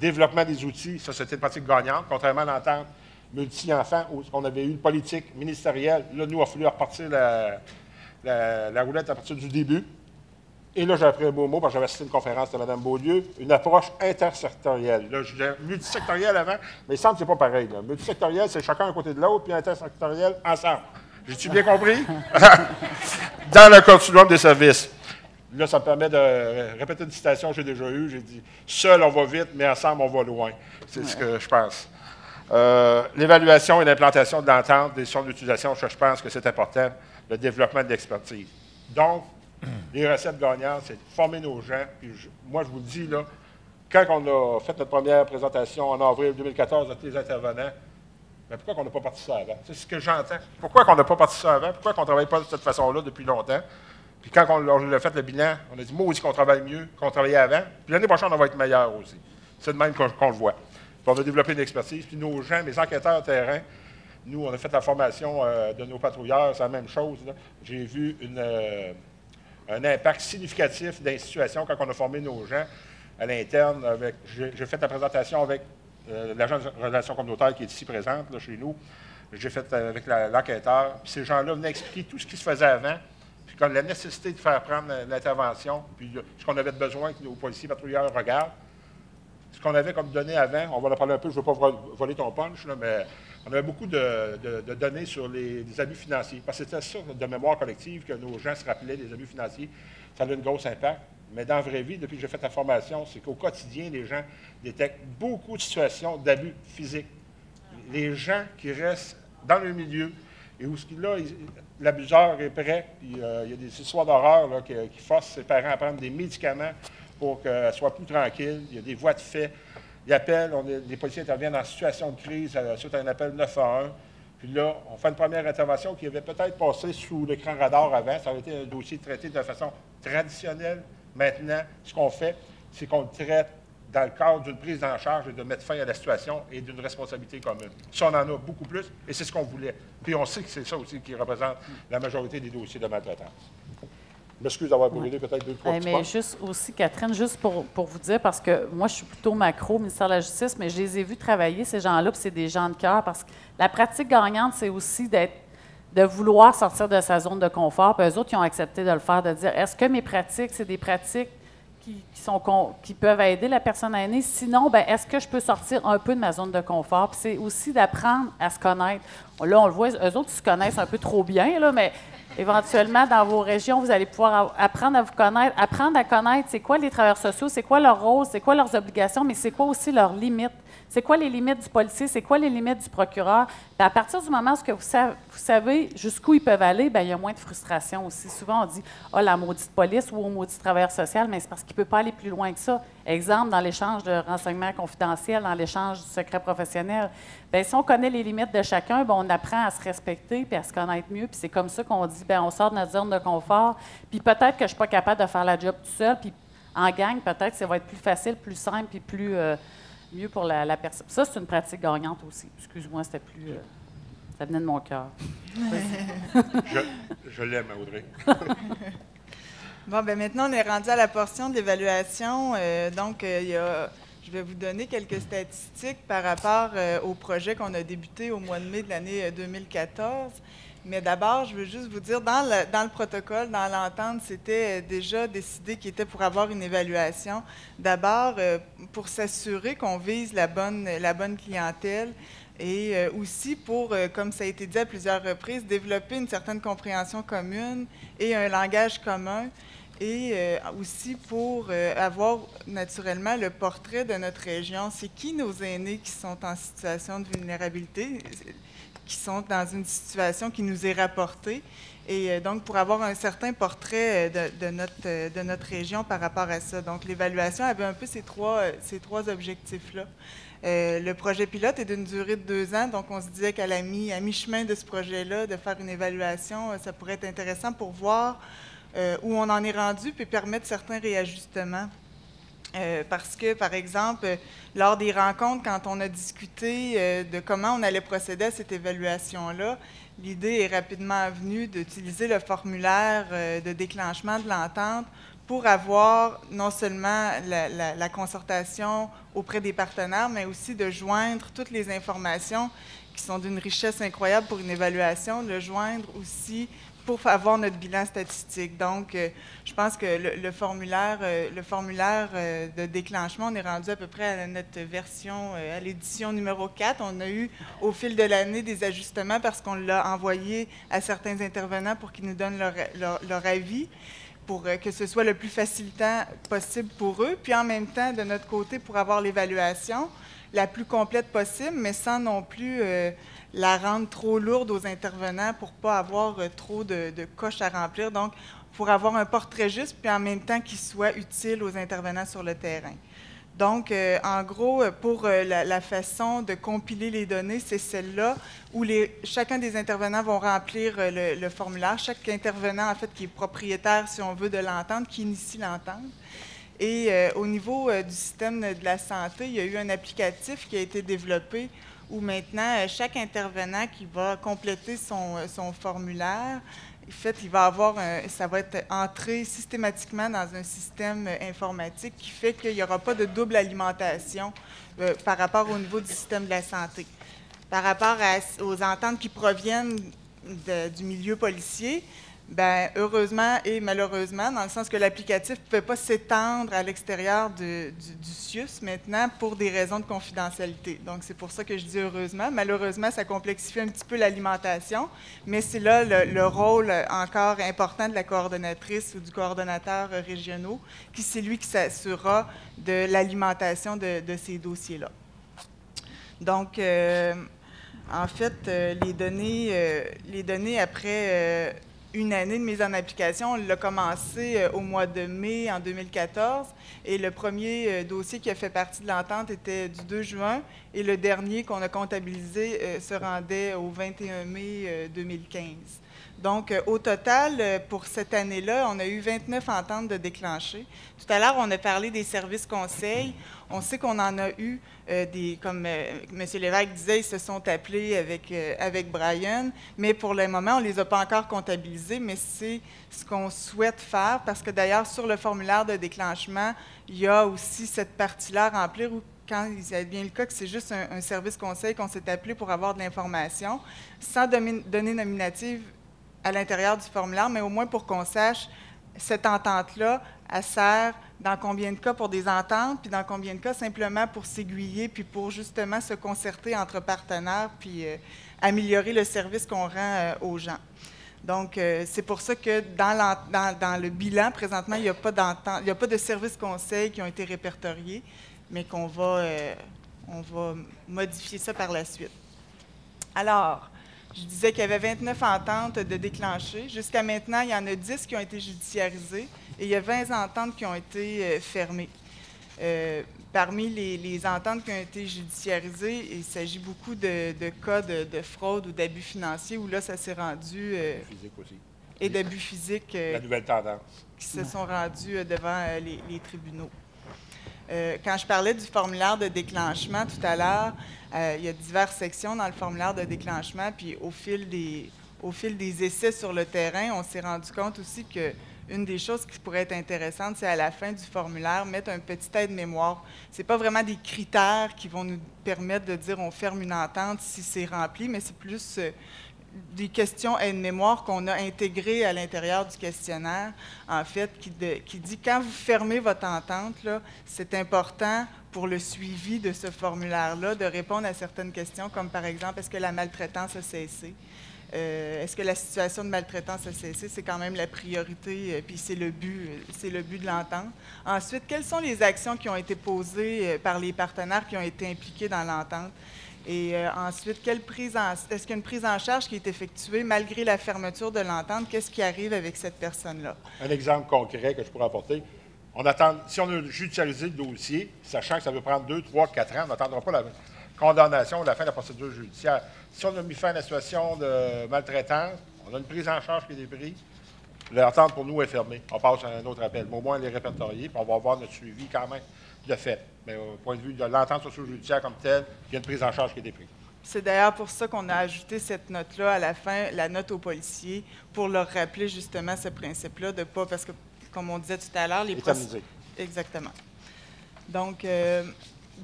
Développement des outils, ça, c'était une pratique gagnante, contrairement à l'entente multi-enfants, où on avait eu une politique ministérielle. Là, nous, il a fallu repartir la roulette à partir du début. Et là, j'ai appris un beau mot, parce que j'avais assisté à une conférence de Mme Beaulieu, une approche intersectorielle. Là, je disais multisectorielle avant, mais il semble que ce n'est pas pareil. Là. Multisectorielle, c'est chacun à côté de l'autre, puis intersectorielle, ensemble. J'ai-tu bien compris? Dans le continuum des services. Là, ça me permet de répéter une citation que j'ai déjà eue. J'ai dit « Seul, on va vite, mais ensemble, on va loin ». C'est ce que je pense. L'évaluation et l'implantation de l'entente, des sons d'utilisation, je pense que c'est important. Le développement de l'expertise. Donc, les recettes gagnantes, c'est de former nos gens. Puis moi, je vous le dis, là, quand on a fait notre première présentation en avril 2014 à tous les intervenants, mais pourquoi on n'a pas parti ça avant? C'est ce que j'entends. Pourquoi on n'a pas parti ça avant? Pourquoi on ne travaille pas de cette façon-là depuis longtemps? Puis quand on a fait le bilan, on a dit, moi aussi qu'on travaille mieux qu'on travaillait avant. Puis l'année prochaine, on va être meilleur aussi. C'est de même qu'on le voit. Puis on va développer une expertise. Puis nos gens, mes enquêteurs terrain, nous, on a fait la formation de nos patrouilleurs, c'est la même chose. J'ai vu un impact significatif dans les situations quand on a formé nos gens à l'interne. J'ai fait la présentation avec l'agence de relations communautaires qui est ici présente, là, chez nous. J'ai fait avec l'enquêteur. Puis ces gens-là venaient expliquer tout ce qui se faisait avant, puis la nécessité de faire prendre l'intervention, puis ce qu'on avait besoin que nos policiers patrouilleurs regardent. Ce qu'on avait comme données avant, on va en parler un peu, je ne veux pas voler ton punch, là, mais on avait beaucoup de données sur les abus financiers. Parce que c'était ça, de mémoire collective, que nos gens se rappelaient des abus financiers. Ça a eu un gros impact. Mais dans la vraie vie, depuis que j'ai fait la formation, c'est qu'au quotidien, les gens détectent beaucoup de situations d'abus physiques. Les gens qui restent dans le milieu, et où là, l'abuseur est prêt, puis il y a des histoires d'horreur qui forcent ses parents à prendre des médicaments pour qu'elle soit plus tranquille. Il y a des voies de fait. Ils appellent, les policiers interviennent en situation de crise suite à un appel 911. Puis là, on fait une première intervention qui avait peut-être passé sous l'écran radar avant. Ça aurait été un dossier traité de façon traditionnelle. Maintenant, ce qu'on fait, c'est qu'on le traite dans le cadre d'une prise en charge et de mettre fin à la situation et d'une responsabilité commune. Ça, on en a beaucoup plus et c'est ce qu'on voulait. Puis on sait que c'est ça aussi qui représente la majorité des dossiers de maltraitance. Je m'excuse d'avoir brûlé peut-être 2-3 petits points. Juste aussi, Catherine, juste pour vous dire, parce que moi, je suis plutôt macro, ministère de la Justice, mais je les ai vus travailler, ces gens-là, puis c'est des gens de cœur, parce que la pratique gagnante, c'est aussi de vouloir sortir de sa zone de confort, puis eux autres, ils ont accepté de le faire, de dire, est-ce que mes pratiques, c'est des pratiques qui peuvent aider la personne aînée? Sinon, bien, est-ce que je peux sortir un peu de ma zone de confort? Puis c'est aussi d'apprendre à se connaître. Là, on le voit, eux autres, ils se connaissent un peu trop bien, là, mais éventuellement, dans vos régions, vous allez pouvoir apprendre à vous connaître, apprendre à connaître c'est quoi les travailleurs sociaux, c'est quoi leur rôle, c'est quoi leurs obligations, mais c'est quoi aussi leurs limites. C'est quoi les limites du policier, c'est quoi les limites du procureur. Puis à partir du moment où vous savez jusqu'où ils peuvent aller, bien, il y a moins de frustration aussi. Souvent, on dit « Ah, la maudite police » ou « au maudit travailleur social », mais c'est parce qu'il ne peut pas aller plus loin que ça. Exemple, dans l'échange de renseignements confidentiels, dans l'échange du secret professionnel, bien, si on connaît les limites de chacun, bien, on apprend à se respecter puis à se connaître mieux. Puis c'est comme ça qu'on dit, bien, on sort de notre zone de confort. Puis peut-être que je ne suis pas capable de faire la job tout seul. Puis en gang, peut-être que ça va être plus facile, plus simple puis plus mieux pour la personne. Ça, c'est une pratique gagnante aussi. Excuse-moi, c'était plus... ça venait de mon cœur. Je l'aime, Audrey. Bon, bien maintenant, on est rendu à la portion de l'évaluation. Je vais vous donner quelques statistiques par rapport au projet qu'on a débuté au mois de mai de l'année 2014. Mais d'abord, je veux juste vous dire, dans le protocole, dans l'entente, c'était déjà décidé qu'il était pour avoir une évaluation. D'abord, pour s'assurer qu'on vise la bonne clientèle et aussi pour, comme ça a été dit à plusieurs reprises, développer une certaine compréhension commune et un langage commun. Et aussi pour avoir naturellement le portrait de notre région. C'est qui nos aînés qui sont en situation de vulnérabilité, qui sont dans une situation qui nous est rapportée. Et donc, pour avoir un certain portrait de notre région par rapport à ça. Donc, l'évaluation avait un peu ces trois objectifs-là. Le projet pilote est d'une durée de 2 ans, donc on se disait qu'à mi-chemin de ce projet-là, de faire une évaluation, ça pourrait être intéressant pour voir où on en est rendu, puis permettre certains réajustements. Parce que, par exemple, lors des rencontres, quand on a discuté de comment on allait procéder à cette évaluation-là, l'idée est rapidement venue d'utiliser le formulaire de déclenchement de l'entente pour avoir non seulement la concertation auprès des partenaires, mais aussi de joindre toutes les informations qui sont d'une richesse incroyable pour une évaluation, de le joindre aussi pour avoir notre bilan statistique. Donc, je pense que le formulaire de déclenchement, on est rendu à peu près à notre version, à l'édition numéro 4. On a eu, au fil de l'année, des ajustements parce qu'on l'a envoyé à certains intervenants pour qu'ils nous donnent leur avis, pour que ce soit le plus facilitant possible pour eux, puis en même temps, de notre côté, pour avoir l'évaluation la plus complète possible, mais sans non plus la rendre trop lourde aux intervenants pour ne pas avoir trop de coches à remplir. Donc, pour avoir un portrait juste, puis en même temps qu'il soit utile aux intervenants sur le terrain. Donc, en gros, pour la façon de compiler les données, c'est celle-là où chacun des intervenants vont remplir le formulaire. Chaque intervenant, en fait, qui est propriétaire, si on veut, de l'entente, qui initie l'entente. Et au niveau du système de la santé, il y a eu un applicatif qui a été développé où maintenant, chaque intervenant qui va compléter son formulaire, en fait, il va avoir ça va être entré systématiquement dans un système informatique qui fait qu'il n'y aura pas de double alimentation par rapport au niveau du système de la santé. Par rapport aux ententes qui proviennent du milieu policier, bien, heureusement et malheureusement, dans le sens que l'applicatif ne pouvait pas s'étendre à l'extérieur du CIUS maintenant pour des raisons de confidentialité. Donc, c'est pour ça que je dis heureusement. Malheureusement, ça complexifie un petit peu l'alimentation, mais c'est là le rôle encore important de la coordonnatrice ou du coordonnateur régionaux, qui c'est lui qui s'assurera de l'alimentation de ces dossiers-là. Donc, en fait, les données après une année de mise en application, on l'a commencé au mois de mai en 2014 et le premier dossier qui a fait partie de l'entente était du 2 juin et le dernier qu'on a comptabilisé se rendait au 21 mai 2015. Donc, au total, pour cette année-là, on a eu 29 ententes de déclencher. Tout à l'heure, on a parlé des services conseils. On sait qu'on en a eu comme M. Lévesque disait, ils se sont appelés avec Brian, mais pour le moment, on ne les a pas encore comptabilisés, mais c'est ce qu'on souhaite faire, parce que d'ailleurs, sur le formulaire de déclenchement, il y a aussi cette partie-là à remplir où quand il advient le cas que c'est juste un service conseil qu'on s'est appelé pour avoir de l'information, sans donner nominative à l'intérieur du formulaire, mais au moins pour qu'on sache cette entente-là, elle sert dans combien de cas pour des ententes, puis dans combien de cas simplement pour s'aiguiller, puis pour justement se concerter entre partenaires, puis améliorer le service qu'on rend aux gens. Donc, c'est pour ça que dans le bilan, présentement, il n'y a pas d'entente, il n'y a pas de services conseils qui ont été répertoriés, mais on va modifier ça par la suite. Alors, je disais qu'il y avait 29 ententes de déclencher. Jusqu'à maintenant, il y en a 10 qui ont été judiciarisées et il y a 20 ententes qui ont été fermées. Parmi les ententes qui ont été judiciarisées, il s'agit beaucoup de cas de fraude ou d'abus financiers où là, ça s'est rendu... physique aussi. Et d'abus physiques. La nouvelle tendance. Qui se sont rendus devant les tribunaux. Quand je parlais du formulaire de déclenchement tout à l'heure, il y a diverses sections dans le formulaire de déclenchement, puis au fil des essais sur le terrain, on s'est rendu compte aussi qu'une des choses qui pourrait être intéressante, c'est à la fin du formulaire, mettre un petit aide-mémoire. Ce n'est pas vraiment des critères qui vont nous permettre de dire on ferme une entente si c'est rempli, mais c'est plus des questions aide-mémoire qu'on a intégrées à l'intérieur du questionnaire, en fait, qui dit quand vous fermez votre entente, c'est important pour le suivi de ce formulaire-là de répondre à certaines questions, comme par exemple, est-ce que la maltraitance a cessé? Est-ce que la situation de maltraitance a cessé? C'est quand même la priorité, puis c'est le but de l'entente. Ensuite, quelles sont les actions qui ont été posées par les partenaires qui ont été impliqués dans l'entente? Et ensuite, est-ce qu'il y a une prise en charge qui est effectuée malgré la fermeture de l'entente? Qu'est-ce qui arrive avec cette personne-là? Un exemple concret que je pourrais apporter. Si on a judiciarisé le dossier, sachant que ça peut prendre 2, 3, 4 ans, on n'attendra pas la condamnation ou la fin de la procédure judiciaire. Si on a mis fin à la situation de maltraitance, on a une prise en charge qui est prise. L'entente pour nous est fermée. On passe à un autre appel. Mais au moins, elle est répertoriée, puis on va avoir notre suivi quand même de fait. Mais au point de vue de l'entente socio-judiciaire comme telle, il y a une prise en charge qui a été prise. C'est d'ailleurs pour ça qu'on a ajouté cette note-là à la fin, la note aux policiers, pour leur rappeler justement ce principe-là de pas, parce que, comme on disait tout à l'heure, les Éternisé. Exactement. Donc,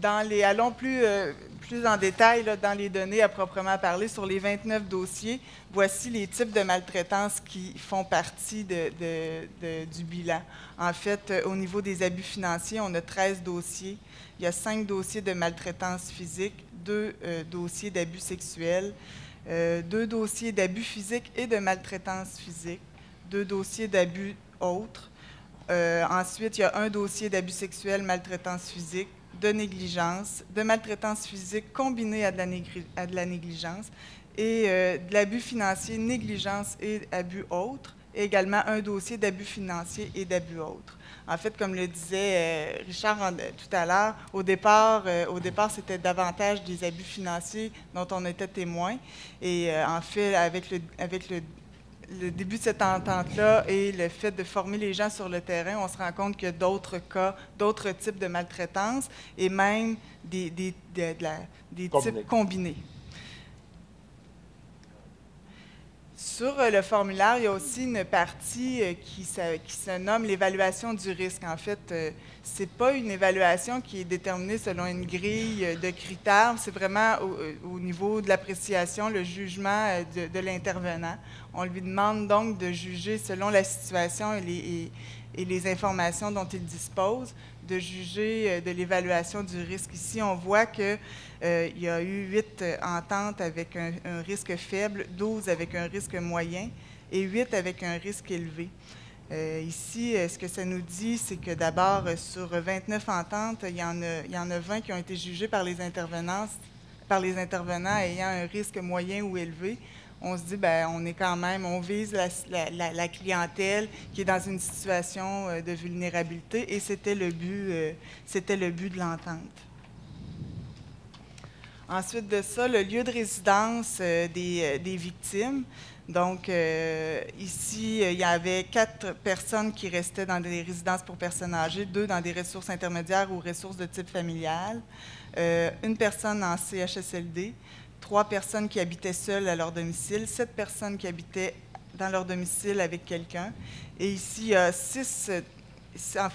allons plus en détail là, dans les données à proprement parler. Sur les 29 dossiers, voici les types de maltraitance qui font partie du bilan. En fait, au niveau des abus financiers, on a 13 dossiers. Il y a 5 dossiers de maltraitance physique, 2 dossiers d'abus sexuels, 2 dossiers d'abus physiques et de maltraitance physique, 2 dossiers d'abus autres. Ensuite, il y a 1 dossier d'abus sexuel, maltraitance physique, de négligence, de maltraitance physique combinée à de la négligence et de l'abus financier, négligence et abus autres, et également 1 dossier d'abus financier et d'abus autres. En fait, comme le disait Richard tout à l'heure, au départ c'était davantage des abus financiers dont on était témoin. Et en fait, avec le début de cette entente-là et le fait de former les gens sur le terrain, on se rend compte qu'il y a d'autres cas, d'autres types de maltraitance et même des types combinés. Sur le formulaire, il y a aussi une partie qui se nomme l'évaluation du risque. En fait, ce n'est pas une évaluation qui est déterminée selon une grille de critères, c'est vraiment au niveau de l'appréciation, le jugement de l'intervenant. On lui demande donc de juger selon la situation et les informations dont il dispose, de juger de l'évaluation du risque. Ici, on voit qu'il y a eu 8 ententes avec un risque faible, 12 avec un risque moyen et 8 avec un risque élevé. Ici, ce que ça nous dit, c'est que d'abord, sur 29 ententes, il y en a 20 qui ont été jugées par les intervenants ayant un risque moyen ou élevé. On se dit, bien, on vise la clientèle qui est dans une situation de vulnérabilité et c'était le but de l'entente. Ensuite de ça, le lieu de résidence des victimes. Donc, ici, il y avait 4 personnes qui restaient dans des résidences pour personnes âgées, 2 dans des ressources intermédiaires ou ressources de type familial, 1 personne en CHSLD, 3 personnes qui habitaient seules à leur domicile, 7 personnes qui habitaient dans leur domicile avec quelqu'un. Et ici,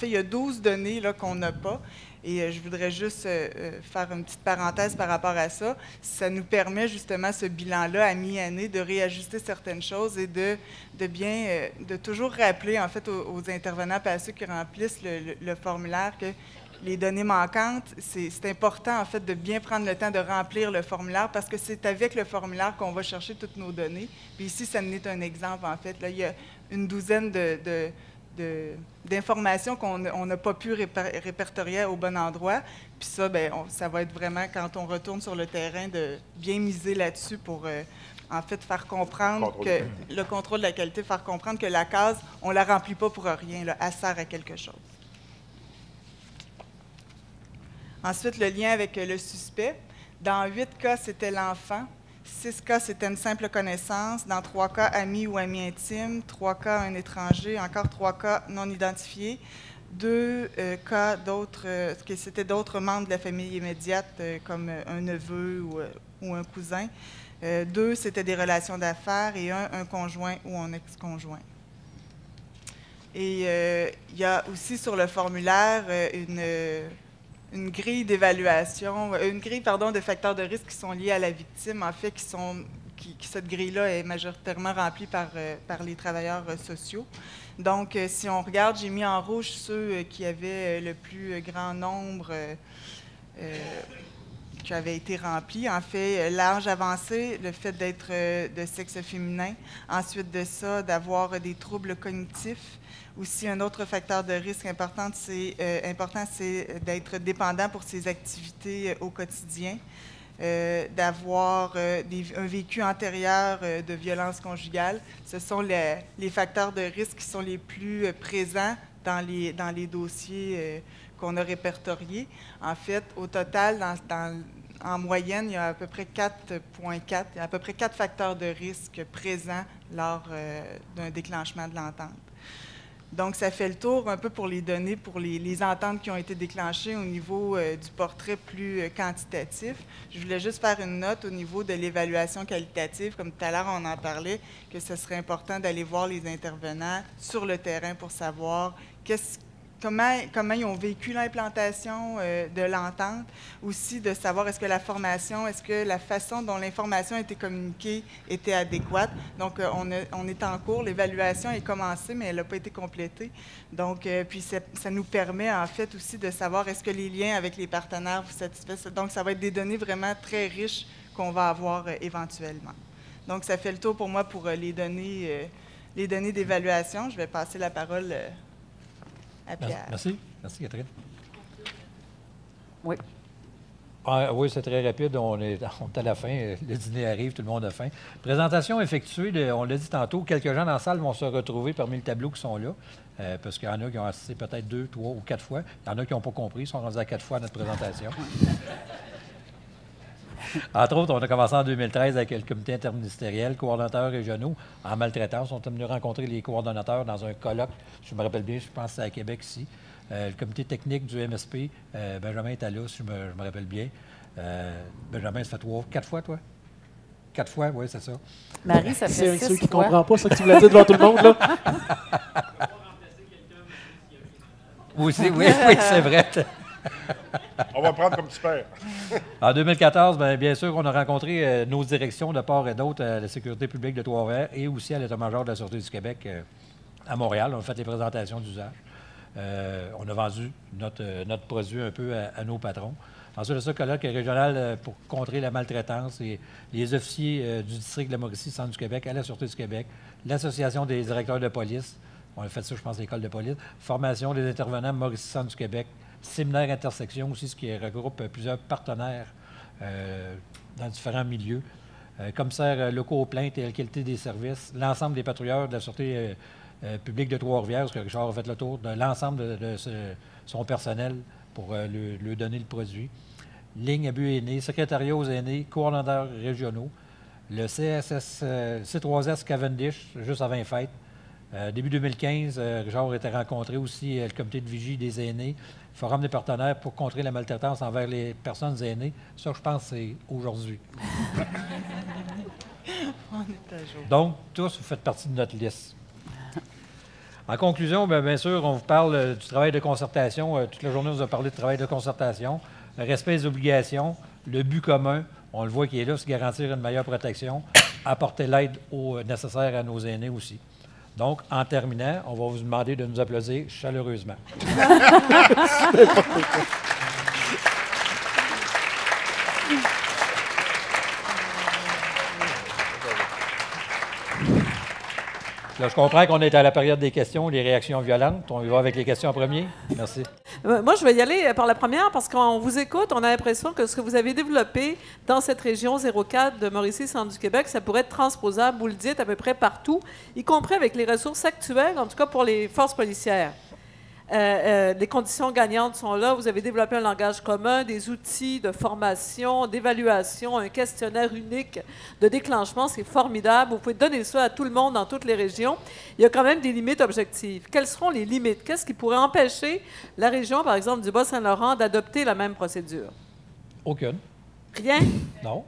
il y a 12 données là, qu'on n'a pas. Et je voudrais juste faire une petite parenthèse par rapport à ça. Ça nous permet justement, ce bilan-là, à mi-année, de réajuster certaines choses et de toujours rappeler, en fait, aux intervenants et à ceux qui remplissent le formulaire que les données manquantes, c'est important, en fait, de bien prendre le temps de remplir le formulaire parce que c'est avec le formulaire qu'on va chercher toutes nos données. Puis ici, ça en est un exemple, en fait. Là, il y a une douzaine d'informations qu'on n'a pas pu répertorier au bon endroit. Puis ça, bien, ça va être vraiment, quand on retourne sur le terrain, de bien miser là-dessus pour, en fait, faire comprendre que le contrôle de la qualité, faire comprendre que la case, on ne la remplit pas pour rien, là, elle sert à quelque chose. Ensuite, le lien avec le suspect. Dans 8 cas, c'était l'enfant. 6 cas, c'était une simple connaissance. Dans 3 cas, ami ou ami intime. 3 cas, un étranger. Encore 3 cas non identifiés. 2 cas que c'était d'autres membres de la famille immédiate, comme un neveu ou un cousin. 2, c'était des relations d'affaires. Et un conjoint ou un ex-conjoint. Et il y a aussi sur le formulaire une grille d'évaluation, de facteurs de risque qui sont liés à la victime, en fait, cette grille-là est majoritairement remplie par les travailleurs sociaux. Donc, si on regarde, j'ai mis en rouge ceux qui avaient le plus grand nombre qui avaient été remplis. En fait, l'âge avancé, le fait d'être de sexe féminin, ensuite de ça, d'avoir des troubles cognitifs. Aussi, un autre facteur de risque important, c'est d'être dépendant pour ses activités au quotidien, d'avoir un vécu antérieur de violence conjugale. Ce sont les facteurs de risque qui sont les plus présents dans les dossiers qu'on a répertoriés. En fait, au total, en moyenne, il y a à peu près 4,4, il y a à peu près 4 facteurs de risque présents lors d'un déclenchement de l'entente. Donc, ça fait le tour un peu pour les données, pour les ententes qui ont été déclenchées au niveau du portrait plus quantitatif. Je voulais juste faire une note au niveau de l'évaluation qualitative. Comme tout à l'heure, on en parlait, que ce serait important d'aller voir les intervenants sur le terrain pour savoir comment ils ont vécu l'implantation de l'entente, aussi de savoir est-ce que la formation, est-ce que la façon dont l'information a été communiquée était adéquate. Donc, on est en cours, l'évaluation est commencée, mais elle n'a pas été complétée. Donc, puis ça nous permet en fait aussi de savoir est-ce que les liens avec les partenaires vous satisfaisent. Donc, ça va être des données vraiment très riches qu'on va avoir éventuellement. Donc, ça fait le tour pour moi pour les données d'évaluation. Je vais passer la parole à Pierre. Merci. Merci, Catherine. Oui. Ah, oui, c'est très rapide. On est à la fin. Le dîner arrive, tout le monde a faim. Présentation effectuée, on l'a dit tantôt, quelques gens dans la salle vont se retrouver parmi le tableau qui sont là, parce qu'il y en a qui ont assisté peut-être 2, 3 ou 4 fois. Il y en a qui n'ont pas compris, ils sont rendus à 4 fois notre présentation. Entre autres, on a commencé en 2013 avec le comité interministériel, coordonnateurs régionaux en maltraitance. On est venu rencontrer les coordonnateurs dans un colloque, je me rappelle bien, je pense que c'est à Québec ici. Le comité technique du MSP, Benjamin est là, si je me rappelle bien. Benjamin, ça fait 4 fois, toi? 4 fois, oui, c'est ça. Marie, ça fait 6 fois. C'est ceux qui ne comprennent pas ça que tu voulais dire devant tout le monde, là. Oui, oui, c'est vrai. On va prendre comme tu perds. En 2014, bien sûr, on a rencontré nos directions de part et d'autre à la sécurité publique de Trois-Rivières et aussi à l'état-major de la Sûreté du Québec à Montréal. On a fait des présentations d'usage. On a vendu notre produit un peu à nos patrons. Ensuite de ça, colloque régional pour contrer la maltraitance et les officiers du district de la Mauricie, Centre du Québec, à la Sûreté du Québec, l'Association des directeurs de police. On a fait ça, je pense, à l'École de police. Formation des intervenants Mauricie, Centre du Québec. Séminaire intersection aussi, ce qui regroupe plusieurs partenaires dans différents milieux. Commissaires locaux aux plaintes et à la qualité des services. L'ensemble des patrouilleurs de la Sûreté publique de Trois-Rivières, parce que Richard a fait le tour de l'ensemble de son personnel pour lui donner le produit. Ligne à but aîné, secrétariat aux aînés, coordonnateurs régionaux. Le C3S Cavendish, juste avant les fêtes. Début 2015, Richard était rencontré aussi le comité de vigie des aînés, Forum des partenaires pour contrer la maltraitance envers les personnes aînées. Ça, je pense, c'est aujourd'hui. On est à jour. Donc, tous, vous faites partie de notre liste. En conclusion, bien sûr, on vous parle du travail de concertation. Toute la journée, on vous a parlé de travail de concertation, le respect des obligations, le but commun, on le voit qui est là, c'est garantir une meilleure protection, apporter l'aide nécessaire à nos aînés aussi. Donc, en terminant, on va vous demander de nous applaudir chaleureusement. Là, je comprends qu'on est à la période des questions, les réactions violentes. On y va avec les questions en premier. Merci. Moi, je vais y aller par la première parce qu'on vous écoute, on a l'impression que ce que vous avez développé dans cette région 04 de Mauricie, Centre du Québec, ça pourrait être transposable, vous le dites, à peu près partout, y compris avec les ressources actuelles, en tout cas pour les forces policières. Les conditions gagnantes sont là. Vous avez développé un langage commun, des outils de formation, d'évaluation, un questionnaire unique de déclenchement. C'est formidable. Vous pouvez donner ça à tout le monde dans toutes les régions. Il y a quand même des limites objectives. Quelles seront les limites? Qu'est-ce qui pourrait empêcher la région, par exemple, du Bas-Saint-Laurent, d'adopter la même procédure? Aucune. Rien? Non.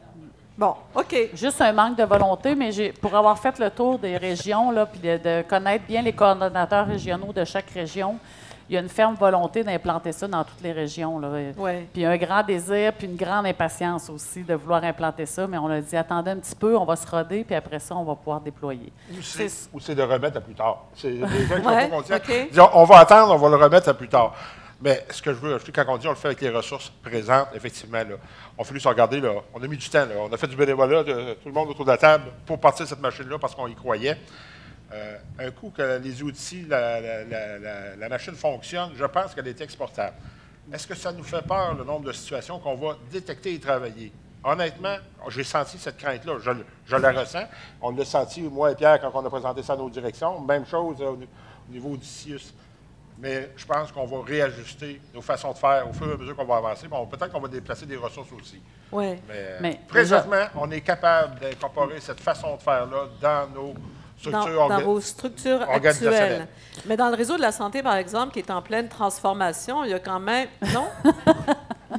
Bon, OK. Juste un manque de volonté, mais pour avoir fait le tour des régions, là, puis de connaître bien les coordonnateurs régionaux de chaque région, il y a une ferme volonté d'implanter ça dans toutes les régions. Là. Ouais. Puis un grand désir, puis une grande impatience aussi de vouloir implanter ça. Mais on a dit, attendez un petit peu, on va se roder, puis après ça, on va pouvoir déployer. Ou c'est de remettre à plus tard. C'est des gens qui sont pas conscients. OK. Disent, on va attendre, on va le remettre à plus tard. Mais ce que je veux ajouter, quand on dit on le fait avec les ressources présentes, effectivement, là, on a fallu se regarder, là, on a mis du temps, là, on a fait du bénévolat, tout le monde autour de la table, pour partir de cette machine-là parce qu'on y croyait. Un coup que les outils, la machine fonctionne, je pense qu'elle est exportable. Est-ce que ça nous fait peur, le nombre de situations qu'on va détecter et travailler? Honnêtement, j'ai senti cette crainte-là. Je la ressens. On l'a senti, moi et Pierre, quand on a présenté ça à nos directions. Même chose au niveau du CIUS. mais je pense qu'on va réajuster nos façons de faire au fur et à mesure qu'on va avancer. Bon, peut-être qu'on va déplacer des ressources aussi. Oui. Mais présentement, on est capable d'incorporer cette façon de faire-là dans nos structures dans vos structures actuelles. Mais dans le réseau de la santé, par exemple, qui est en pleine transformation, il y a quand même... Non?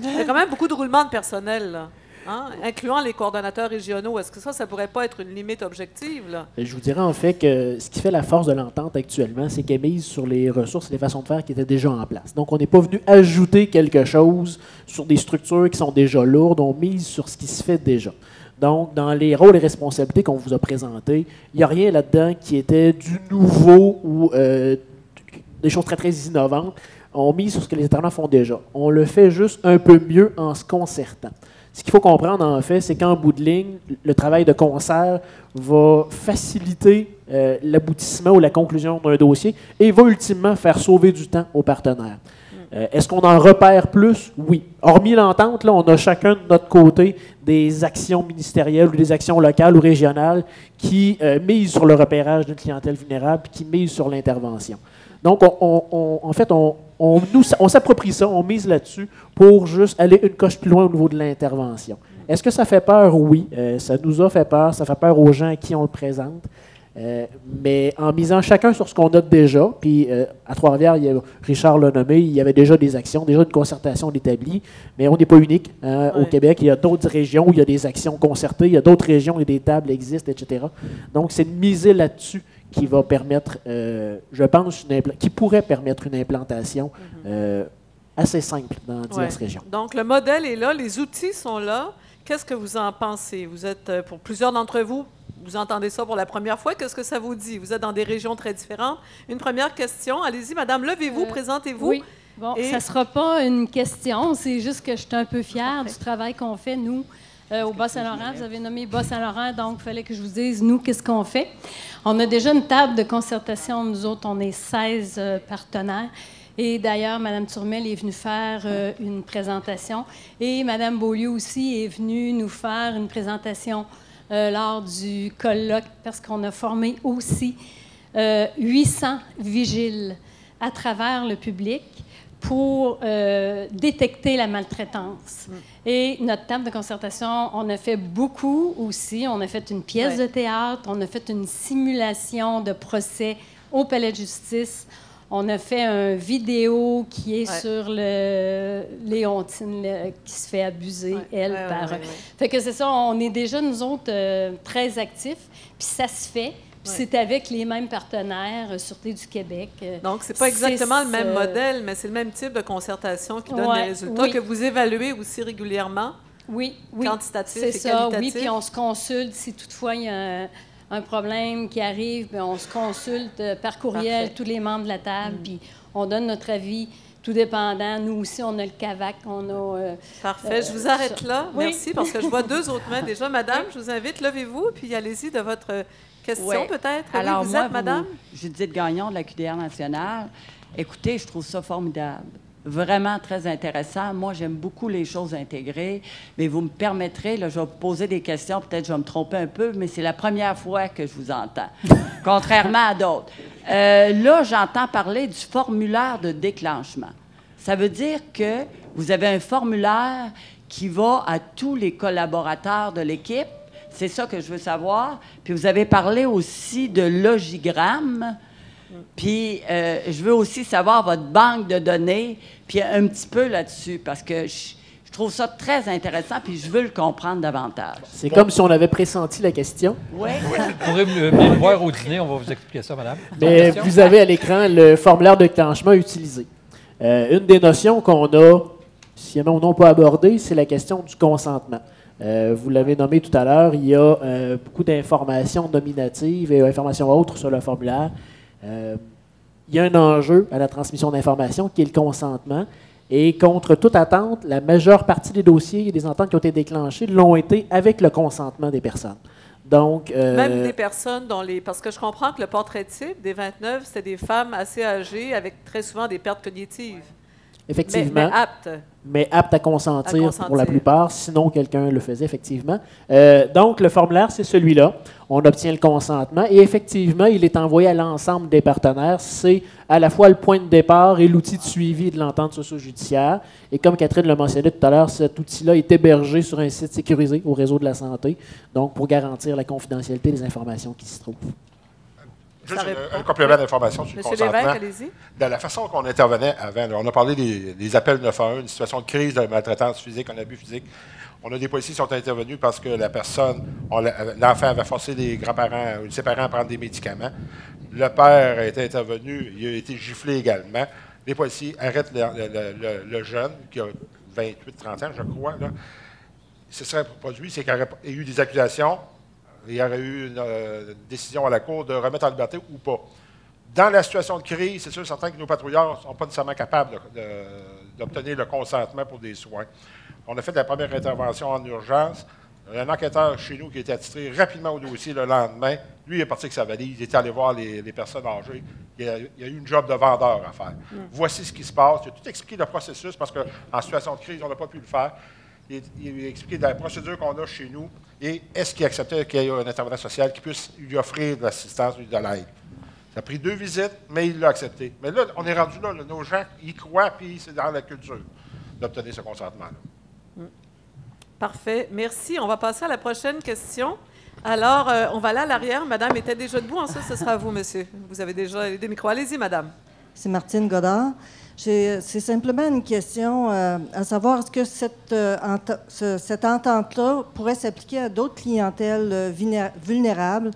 Il y a quand même beaucoup de roulement de personnel, là. Hein? Incluant les coordonnateurs régionaux. Est-ce que ça pourrait pas être une limite objective, là? Je vous dirais en fait que ce qui fait la force de l'entente actuellement, c'est qu'elle mise sur les ressources et les façons de faire qui étaient déjà en place. Donc, on n'est pas venu ajouter quelque chose sur des structures qui sont déjà lourdes, on mise sur ce qui se fait déjà. Donc, dans les rôles et responsabilités qu'on vous a présentés, il n'y a rien là-dedans qui était du nouveau ou des choses très, très innovantes. On mise sur ce que les intervenants font déjà. On le fait juste un peu mieux en se concertant. Ce qu'il faut comprendre, en fait, c'est qu'en bout de ligne, le travail de concert va faciliter l'aboutissement ou la conclusion d'un dossier et va ultimement faire sauver du temps aux partenaires. Est-ce qu'on en repère plus? Oui. Hormis l'entente, là, on a chacun de notre côté des actions ministérielles ou des actions locales ou régionales qui misent sur le repérage d'une clientèle vulnérable, qui misent sur l'intervention. Donc, en fait, on s'approprie ça, on mise là-dessus pour juste aller une coche plus loin au niveau de l'intervention. Est-ce que ça fait peur? Oui. Ça nous a fait peur. Ça fait peur aux gens à qui on le présente. Mais en misant chacun sur ce qu'on a déjà, puis à Trois-Rivières, Richard l'a nommé, il y avait déjà des actions, déjà une concertation établie, mais on n'est pas unique. Au Québec, il y a d'autres régions où il y a des actions concertées, il y a d'autres régions où des tables existent, etc. Donc, c'est de miser là-dessus qui va permettre, je pense, qui pourrait permettre une implantation assez simple dans diverses régions. Donc, le modèle est là, les outils sont là. Qu'est-ce que vous en pensez? Vous êtes, pour plusieurs d'entre vous, vous entendez ça pour la première fois. Qu'est-ce que ça vous dit? Vous êtes dans des régions très différentes. Une première question. Allez-y, madame, levez-vous, présentez-vous. Oui. Bon, ça ne sera pas une question, c'est juste que je suis un peu fière du travail qu'on fait, nous, au Bas-Saint-Laurent. Vous avez nommé Bas-Saint-Laurent, donc il fallait que je vous dise, nous, qu'est-ce qu'on fait. On a déjà une table de concertation. Nous autres, on est 16 partenaires. Et d'ailleurs, Mme Turmel est venue faire une présentation. Et Mme Beaulieu aussi est venue nous faire une présentation lors du colloque, parce qu'on a formé aussi 800 vigiles à travers le public pour détecter la maltraitance. Et notre table de concertation, on a fait beaucoup aussi. On a fait une pièce de théâtre, on a fait une simulation de procès au Palais de justice. On a fait une vidéo qui est sur Léontine qui se fait abuser, par... Fait que c'est ça, on est déjà, nous autres, très actifs. Puis ça se fait. Puis c'est avec les mêmes partenaires, Sûreté du Québec. Donc, c'est pas exactement le même modèle, mais c'est le même type de concertation qui donne les résultats que vous évaluez aussi régulièrement. Oui. Quantitatif et ça, qualitatif. Oui, puis on se consulte si toutefois il y a un problème qui arrive, bien, on se consulte par courriel, tous les membres de la table, puis on donne notre avis, tout dépendant. Nous aussi, on a le CAVAC, on a... Parfait. Je vous arrête là. Merci, parce que je vois deux autres mains déjà. Madame, je vous invite, levez-vous, puis allez-y de votre question, peut-être. Alors, oui, vous moi, êtes, madame? Judith Gagnon de la QDR nationale. Écoutez, je trouve ça formidable. Vraiment très intéressant. Moi, j'aime beaucoup les choses intégrées. Mais vous me permettrez, là, je vais vous poser des questions. Peut-être que je vais me tromper un peu, mais c'est la première fois que je vous entends, contrairement à d'autres. Là, j'entends parler du formulaire de déclenchement. Ça veut dire que vous avez un formulaire qui va à tous les collaborateurs de l'équipe. C'est ça que je veux savoir. Puis vous avez parlé aussi de logigramme. Puis, je veux aussi savoir votre banque de données, puis un petit peu là-dessus, parce que je trouve ça très intéressant, puis je veux le comprendre davantage. C'est comme si on avait pressenti la question. Oui. Vous pourrez venir le voir au dîner, on va vous expliquer ça, madame. Mais vous avez à l'écran le formulaire de déclenchement utilisé. Une des notions qu'on a, si on n'a pas abordé, c'est la question du consentement. Vous l'avez nommé tout à l'heure, il y a beaucoup d'informations nominatives et informations autres sur le formulaire. Il y a un enjeu à la transmission d'informations qui est le consentement. Et contre toute attente, la majeure partie des dossiers et des ententes qui ont été déclenchées l'ont été avec le consentement des personnes. Donc, même des personnes dont les... Parce que je comprends que le portrait type des 29, c'était des femmes assez âgées avec très souvent des pertes cognitives. Effectivement. Mais apte. Mais apte à consentir, À consentir. pour la plupart, sinon quelqu'un le faisait effectivement. Donc, le formulaire, c'est celui-là. On obtient le consentement et effectivement, il est envoyé à l'ensemble des partenaires. C'est à la fois le point de départ et l'outil de suivi de l'entente socio-judiciaire. Et comme Catherine l'a mentionné tout à l'heure, cet outil-là est hébergé sur un site sécurisé au réseau de la santé, donc pour garantir la confidentialité des informations qui s'y trouvent. Juste un complément d'information sur le Monsieur consentement. Lévesque, allez-y. De la façon qu'on intervenait avant, là, on a parlé des appels 911, une situation de crise de maltraitance physique, un abus physique. On a des policiers qui sont intervenus parce que la personne, l'enfant avait forcé les grands-parents ou ses parents à prendre des médicaments. Le père a été intervenu, il a été giflé également. Les policiers arrêtent le jeune, qui a 28-30 ans, je crois. Là. Ce qui serait produit, c'est qu'il y aurait eu des accusations. Il y aurait eu une décision à la Cour de remettre en liberté ou pas. Dans la situation de crise, c'est sûr certain que nos patrouilleurs ne sont pas nécessairement capables d'obtenir le consentement pour des soins. On a fait la première intervention en urgence. Un enquêteur chez nous qui était attitré rapidement au dossier le lendemain, lui, il est parti avec sa valise, il était allé voir les personnes âgées. Il y a eu une job de vendeur à faire. Voici ce qui se passe. Il a tout expliqué le processus parce qu'en situation de crise, on n'a pas pu le faire. Il a expliqué la procédure qu'on a chez nous et est-ce qu'il acceptait qu'il y ait un intervenant social qui puisse lui offrir de l'assistance ou de l'aide. Ça a pris 2 visites, mais il l'a accepté. Mais là, on est rendu là. Nos gens y croient, puis c'est dans la culture d'obtenir ce consentement-là. Parfait. Merci. On va passer à la prochaine question. Alors, on va aller à l'arrière. Madame était déjà debout. Ensuite, ce sera à vous, monsieur. Vous avez déjà des micros. Allez-y, madame. C'est Martine Godard. C'est simplement une question à savoir, est-ce que cette entente-là pourrait s'appliquer à d'autres clientèles vulnérables,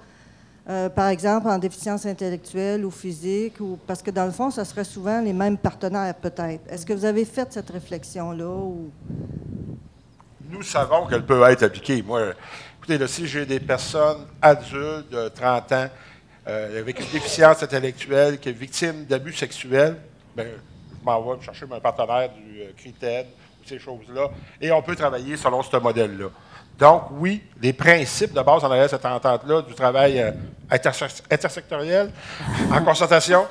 par exemple en déficience intellectuelle ou physique, parce que dans le fond, ce serait souvent les mêmes partenaires peut-être. Est-ce que vous avez fait cette réflexion-là? Ou... Nous savons qu'elle peut être appliquée. Moi, écoutez, là, si j'ai des personnes adultes de 30 ans avec une déficience intellectuelle qui est victime d'abus sexuels, bien, je m'en vais me chercher mon partenaire du CRITED ou ces choses-là, et on peut travailler selon ce modèle-là. Donc, oui, les principes de base en arrière de cette entente-là du travail intersectoriel en concertation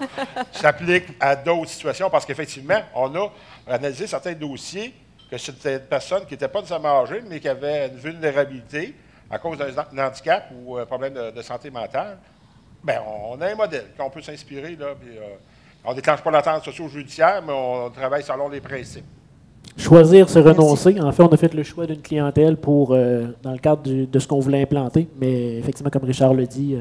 s'appliquent à d'autres situations parce qu'effectivement, on a analysé certains dossiers que c'était une personne qui n'était pas nécessairement âgée, mais qui avait une vulnérabilité à cause d'un handicap ou un problème de santé mentale. Bien, on a un modèle qu'on peut s'inspirer, là, puis on ne déclenche pas l'attente socio-judiciaire, mais on travaille selon les principes. Choisir, c'est renoncer. En fait, on a fait le choix d'une clientèle pour, dans le cadre de ce qu'on voulait implanter. Mais effectivement, comme Richard le dit,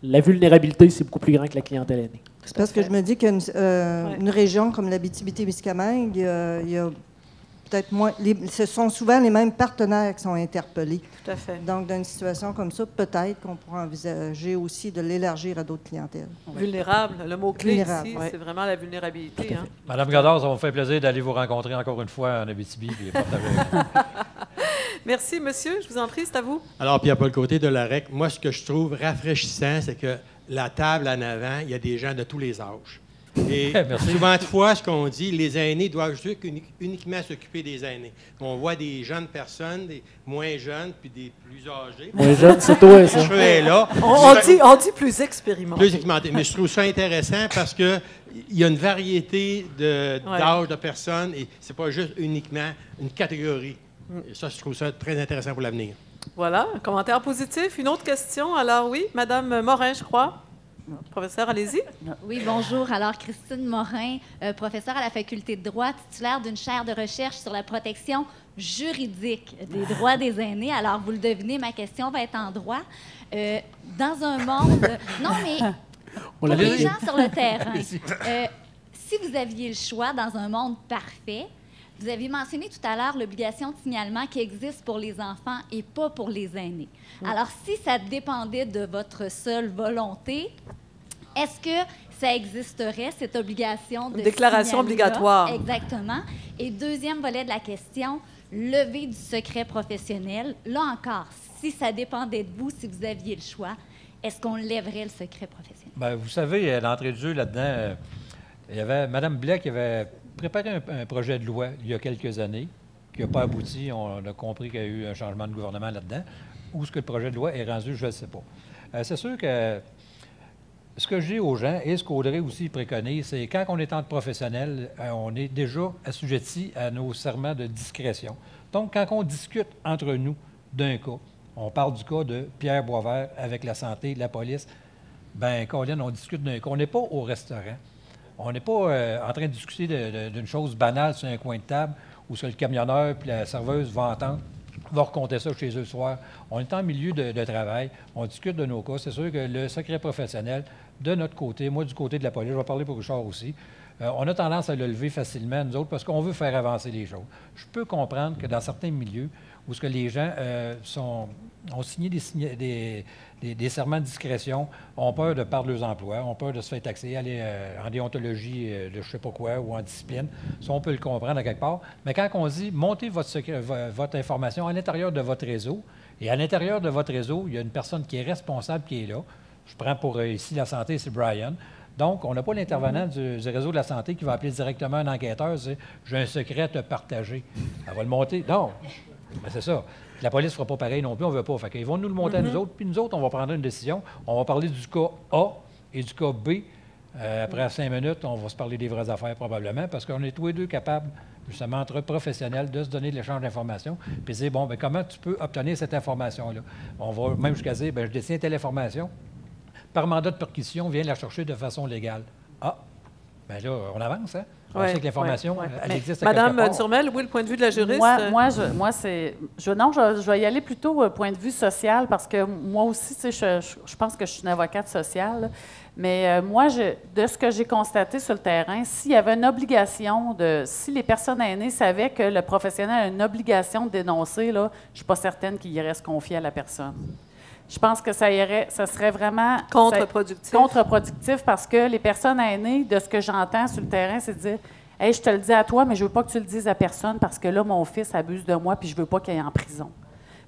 la vulnérabilité, c'est beaucoup plus grand que la clientèle aînée. C'est parce que je me dis qu'une région comme l'Abitibi-Témiscamingue, il y a peut-être moins... ce sont souvent les mêmes partenaires qui sont interpellés. Tout à fait. Donc, dans une situation comme ça, peut-être qu'on pourra envisager aussi de l'élargir à d'autres clientèles. Vulnérable. Le mot-clé Vulnérable, ici, ouais. c'est vraiment la vulnérabilité. Hein? Madame Godard, ça va me faire plaisir d'aller vous rencontrer encore une fois en Abitibi et partager avec vous. Merci, monsieur. Je vous en prie, c'est à vous. Alors, Pierre-Paul Côté de la REC, moi, ce que je trouve rafraîchissant, c'est que la table en avant, il y a des gens de tous les âges. Et souvent de fois, ce qu'on dit, les aînés doivent juste uniquement s'occuper des aînés. On voit des jeunes personnes, des moins jeunes, puis des plus âgés. Moins jeunes, c'est toi, ça. Je suis là. On dit plus expérimenté. Plus expérimenté. Mais je trouve ça intéressant parce qu'il y a une variété d'âge de personnes et c'est pas juste uniquement une catégorie. Et ça, je trouve ça très intéressant pour l'avenir. Voilà, un commentaire positif. Une autre question. Alors oui, Madame Morin, je crois. Professeur, allez-y. Oui, bonjour. Alors, Christine Morin, professeure à la Faculté de droit, titulaire d'une chaire de recherche sur la protection juridique des droits des aînés. Alors, vous le devinez, ma question va être en droit. Dans un monde... Non, mais pour les gens sur le terrain, si vous aviez le choix dans un monde parfait, vous aviez mentionné tout à l'heure l'obligation de signalement qui existe pour les enfants et pas pour les aînés. Alors, si ça dépendait de votre seule volonté, est-ce que ça existerait, cette obligation de déclaration obligatoire? Exactement. Et deuxième volet de la question, levée du secret professionnel. Là encore, si ça dépendait de vous, si vous aviez le choix, est-ce qu'on lèverait le secret professionnel? Bien, vous savez, l'entrée de jeu là-dedans, il y avait Mme Blais qui avait préparé un projet de loi il y a quelques années qui n'a pas abouti. On a compris qu'il y a eu un changement de gouvernement là-dedans. Où est-ce que le projet de loi est rendu, je ne sais pas. C'est sûr que ce que je dis aux gens, et ce qu'Audrey aussi préconise, c'est quand on est entre professionnels, on est déjà assujetti à nos serments de discrétion. Donc, quand on discute entre nous d'un cas, on parle du cas de Pierre Boisvert avec la santé, la police, bien, Colin, on discute d'un cas. On n'est pas au restaurant. On n'est pas en train de discuter d'une chose banale sur un coin de table où le camionneur et la serveuse vont entendre, vont raconter ça chez eux le soir. On est en milieu de travail, on discute de nos cas. C'est sûr que le secret professionnel, de notre côté, moi du côté de la police, je vais parler pour Richard aussi, on a tendance à le lever facilement, nous autres, parce qu'on veut faire avancer les choses. Je peux comprendre que dans certains milieux où ce que les gens ont signé des serments de discrétion, ont peur de perdre leurs emplois, ont peur de se faire taxer, aller en déontologie de je ne sais pas quoi ou en discipline. Ça, on peut le comprendre à quelque part. Mais quand on dit montez votre information à l'intérieur de votre réseau, et à l'intérieur de votre réseau, il y a une personne qui est responsable qui est là. Je prends pour ici la santé, c'est Brian. Donc, on n'a pas l'intervenant du réseau de la santé qui va appeler directement un enquêteur, c'est « j'ai un secret à te partager ». Elle va le monter. Non, mais c'est ça. La police ne fera pas pareil non plus, on ne veut pas. Fait qu'ils vont nous le monter à nous autres, puis nous autres, on va prendre une décision. On va parler du cas A et du cas B. Après 5 minutes, on va se parler des vraies affaires probablement, parce qu'on est tous les deux capables, justement, entre professionnels, de se donner de l'échange d'informations, puis dire, bon, bien, comment tu peux obtenir cette information-là? On va même jusqu'à dire, bien, je détiens telle information. Par mandat de perquisition, viens la chercher de façon légale. Ah, bien là, on avance, hein? On sait que l'information, elle existe à quelque part. Madame Turmel, oui, le point de vue de la juriste? Je vais y aller plutôt au point de vue social, parce que moi aussi, tu sais, je pense que je suis une avocate sociale, là. Mais moi, de ce que j'ai constaté sur le terrain, s'il y avait une obligation si les personnes aînées savaient que le professionnel a une obligation de dénoncer, là, je ne suis pas certaine qu'il irait se confier à la personne. Je pense que ça serait vraiment contre-productif parce que les personnes aînées, de ce que j'entends sur le terrain, c'est de dire « Hey, je te le dis à toi, mais je ne veux pas que tu le dises à personne parce que là, mon fils abuse de moi puis je ne veux pas qu'il aille en prison. »